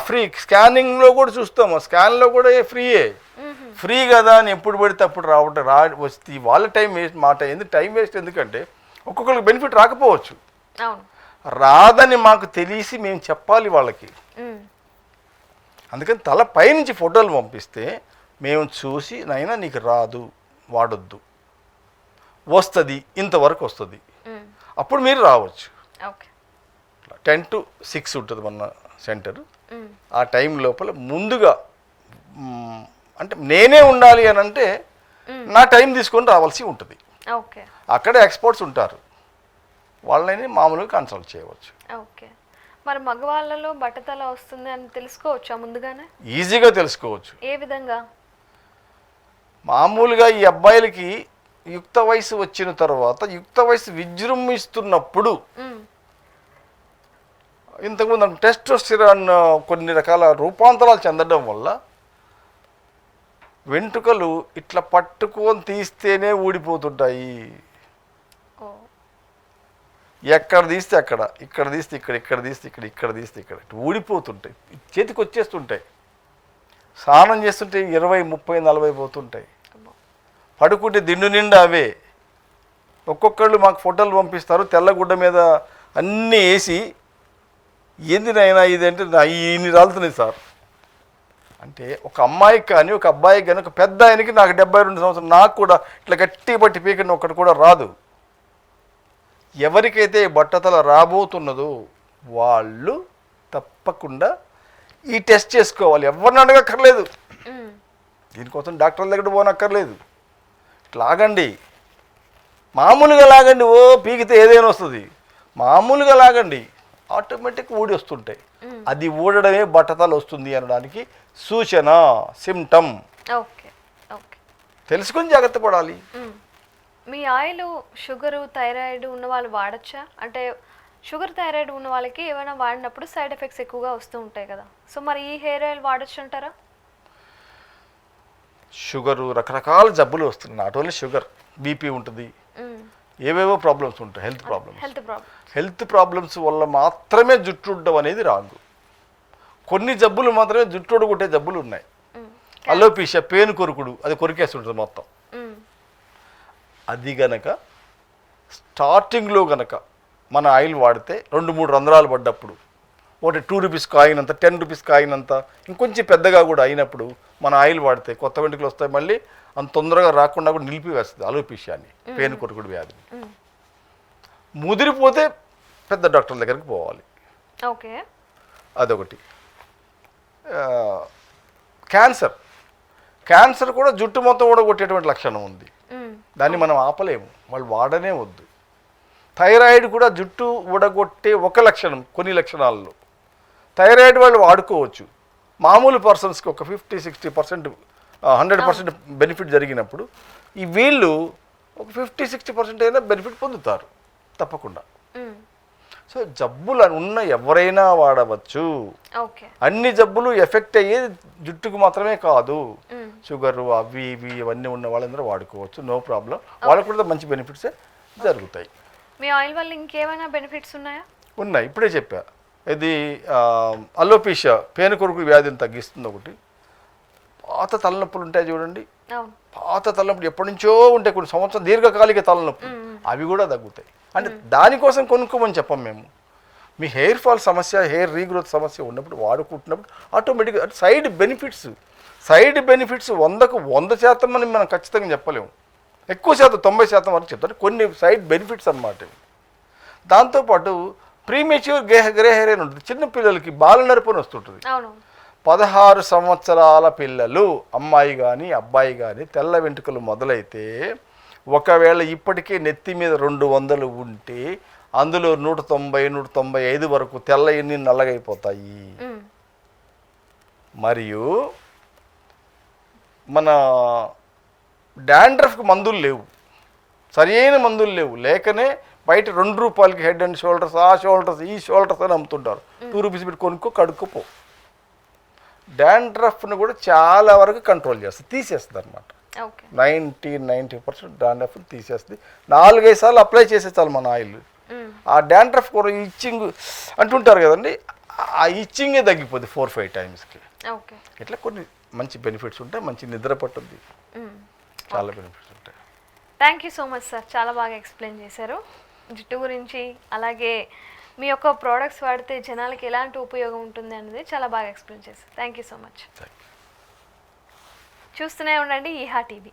ఫ్రీ. స్కానింగ్లో కూడా చూస్తాము, స్కాన్లో కూడా ఫ్రీయే. ఫ్రీ కదా అని ఎప్పుడు పడితే అప్పుడు వస్తే వాళ్ళ టైం వేస్ట్, మా టైం వేస్ట్. ఎందుకంటే ఒక్కొక్కరికి బెనిఫిట్ రాకపోవచ్చు, రాదని మాకు తెలిసి మేము చెప్పాలి వాళ్ళకి. అందుకని తల పైనుంచి ఫోటోలు పంపిస్తే మేము చూసి, నైనా నీకు రాదు, వాడొద్దు, వస్తుంది, ఇంతవరకు వస్తుంది, అప్పుడు మీరు రావచ్చు. 10 to 6 ఉంటుంది మన సెంటర్. ఆ టైం లోపల ముందుగా అంటే నేనే ఉండాలి అని అంటే నా టైం తీసుకొని రావాల్సి ఉంటుంది. అక్కడే ఎక్స్పర్ట్స్ ఉంటారు, వాళ్ళని మామూలుగా కన్సల్ట్ చేయవచ్చు. మరి మగవాళ్ళలో బట్టతల వస్తుంది అని తెలుసుకోవచ్చా ముందుగానే? ఈజీగా తెలుసుకోవచ్చు. ఏ విధంగా? మామూలుగా ఈ అబ్బాయిలకి యుక్త వయసు వచ్చిన తర్వాత, యుక్త వయసు విజృంభిస్తున్నప్పుడు, ఇంతకుముందు టెస్టోస్టెరాన్ కొన్ని రకాల రూపాంతరాలు చెందడం వల్ల వెంట్రుకలు ఇట్లా పట్టుకొని తీస్తేనే ఊడిపోతుంటాయి. ఎక్కడ తీస్తే అక్కడ, ఇక్కడ తీస్తే ఇక్కడ, ఇక్కడ తీస్తే ఇక్కడ, ఇక్కడ తీస్తే ఇక్కడ, ఊడిపోతుంటాయి, చేతికి వచ్చేస్తుంటాయి. స్నానం చేస్తుంటే 20, 30, 40 పోతుంటాయి. పడుకుంటే దిండు నిండా అవే. ఒక్కొక్కళ్ళు మాకు ఫోటోలు పంపిస్తారు, తెల్లగుడ్డ మీద అన్నీ వేసి, ఏందినైనా ఇది అంటే ఇన్ని రాలుతున్నాయి సార్ అంటే. ఒక అమ్మాయికి కానీ ఒక అబ్బాయికి కానీ, ఒక పెద్ద ఆయనకి, నాకు 72 సంవత్సరాలు, నాకు కూడా ఇట్లా గట్టి బట్టి పీకని ఒక్కటి కూడా రాదు. ఎవరికైతే బట్టతల రాబోతున్నదో వాళ్ళు తప్పకుండా ఈ టెస్ట్ చేసుకోవాలి. ఎవరిని అడగక్కర్లేదు, దీనికోసం డాక్టర్ల దగ్గర పోనక్కర్లేదు. లాగండి, మామూలుగా లాగండి. ఓ పీకితే ఏదైనా వస్తుంది, మామూలుగా లాగండి, ఆటోమేటిక్ ఊడి వస్తుంటాయి. అది ఊడడమే బట్టతల వస్తుంది అనడానికి సూచన, సిమ్టమ్. తెలుసుకొని జాగ్రత్త పడాలి. మీ ఆయిల్ షుగరు, థైరాయిడ్ ఉన్న వాళ్ళు వాడచ్చా? అంటే షుగర్, థైరాయిడ్ ఉన్న వాళ్ళకి ఏమైనా వాడినప్పుడు సైడ్ ఎఫెక్ట్స్ ఎక్కువగా వస్తూ ఉంటాయి కదా, సో మరి ఈ హెయిర్ ఆయిల్ వాడచ్చు అంటారా? షుగరు, రకరకాల జబ్బులు వస్తున్నాయి. నాట్ ఓన్లీ షుగర్, బీపీ ఉంటుంది, ఏవేవో ప్రాబ్లమ్స్ ఉంటాయి, హెల్త్ ప్రాబ్లమ్స్ వల్ల మాత్రమే జుట్టు ఉండడం అనేది రాంగు. కొన్ని జబ్బులు మాత్రమే జుట్టు కొట్టే జబ్బులు ఉన్నాయి. అలోపీషియా, పేను కొరుకుడు, అది కొరికేసి ఉంటుంది మొత్తం. అది గనక స్టార్టింగ్లో గనక మన ఆయిల్ వాడితే 2-3 రంధ్రాలు పడ్డప్పుడు, ఒకటి 2 రూపీస్ కాయిన్ అంత, 10 రూపీస్ కాయిన్ అంత, ఇంకొంచెం పెద్దగా కూడా అయినప్పుడు మన ఆయిల్ వాడితే కొత్త వెంట్రుకలు వస్తాయి. మళ్ళీ అంత తొందరగా రాకుండా కూడా నిలిపివేస్తుంది అలోపీషియాని, పేను కొరుకుడు వ్యాధిని. ముదిరిపోతే పెద్ద డాక్టర్ల దగ్గరికి పోవాలి. అదొకటి. క్యాన్సర్ కూడా జుట్టు మొత్తం ఊడగొట్టేటువంటి లక్షణం ఉంది, దాన్ని మనం ఆపలేము, వాళ్ళు వాడనే వద్దు. థైరాయిడ్ కూడా జుట్టు ఊడగొట్టే ఒక లక్షణం, కొన్ని లక్షణాలలో. థైరాయిడ్ వాళ్ళు వాడుకోవచ్చు. మామూలు పర్సన్స్కి ఒక 50-60%, 100% బెనిఫిట్ జరిగినప్పుడు ఈ వీళ్ళు ఒక 50-60% అయినా బెనిఫిట్ పొందుతారు తప్పకుండా. సో జబ్బులు ఉన్న ఎవరైనా వాడవచ్చు. అన్ని జబ్బులు ఎఫెక్ట్ అయ్యేది జుట్టుకు మాత్రమే కాదు, షుగరు అవి ఇవి ఇవన్నీ ఉన్న వాళ్ళందరూ వాడుకోవచ్చు, నో ప్రాబ్లం. వాళ్ళకు కూడా మంచి బెనిఫిట్సే జరుగుతాయి. మీ ఆయిల్ వల్ల ఇంకేమైనా బెనిఫిట్స్ ఉన్నాయా? ఉన్నాయి, ఇప్పుడే చెప్పా. ఇది అలోపీషియా, పేను కొరుకు వ్యాధిని తగ్గిస్తుంది ఒకటి. పాత తలనొప్పులు ఉంటాయి చూడండి, పాత తలనొప్పులు ఎప్పటి నుంచో ఉంటాయి, కొన్ని సంవత్సరం దీర్ఘకాలిక తలనొప్పులు, అవి కూడా తగ్గుతాయి. అంటే దానికోసం కొనుక్కోమని చెప్పం మేము. మీ హెయిర్ ఫాల్ సమస్య, హెయిర్ రీగ్రోత్ సమస్య ఉన్నప్పుడు వాడుకుంటున్నప్పుడు ఆటోమేటిక్గా సైడ్ బెనిఫిట్స్ 100కు 100% అని మనం ఖచ్చితంగా చెప్పలేము. ఎక్కువ శాతం 90% వరకు చెప్తారు. కొన్ని సైడ్ బెనిఫిట్స్ అన్నమాట ఇవి. దాంతోపాటు ప్రీమెచ్యూర్ గ్రే హెయిర్ అని ఉంటుంది. చిన్న పిల్లలకి బాలనరపు అని వస్తుంటుంది. 16 సంవత్సరాల పిల్లలు, అమ్మాయి కానీ అబ్బాయి కానీ తెల్ల వెంట్రుకలు మొదలైతే ఒకవేళ ఇప్పటికే నెత్తి మీద 200 ఉంటే అందులో 190, 195 వరకు తెల్ల ఎన్ని నల్లగైపోతాయి. మరియు మన డాండ్రఫ్కి మందులు లేవు, సరైన మందులు లేవు. లేకనే బయట 2 రూపాయలకి హెడ్ అండ్ షోల్డర్స్, ఆ షోల్డర్స్ ఈ షోల్డర్స్ అని అమ్ముతుంటారు. 2 రూపీస్ పెట్టి కొనుక్కో, కడుక్కోపో. డాండ్రఫ్ను కూడా చాలా వరకు కంట్రోల్ చేస్తుంది, తీసేస్తుంది అనమాట. 90% డాండ్రఫ్ తీసేస్తుంది. 4-5 సార్లు అప్లై చేసేస్తాను మన ఆయిల్. ఆ డాండ్రఫ్ కూడా ఇచ్చింగ్ అంటుంటారు కదండి, ఆ ఇచ్చింగే తగ్గిపోద్ది 4-5 టైమ్స్కి. ఇట్లా కొన్ని మంచి బెనిఫిట్స్ ఉంటాయి. మంచి నిద్ర పట్టుద్ది, చాలా బెనిఫిట్స్ ఉంటాయి. Thank you so much sir, చాలా బాగా ఎక్స్ప్లెయిన్ చేశారు జుట్టు గురించి. అలాగే మీ యొక్క ప్రోడక్ట్స్ వాడితే జనాలకి ఎలాంటి ఉపయోగం ఉంటుంది అనేది చాలా బాగా ఎక్స్ప్లెయిన్ చేశారు. Thank you so much. చూస్తూనే ఉండండి ఈహా టీవీ.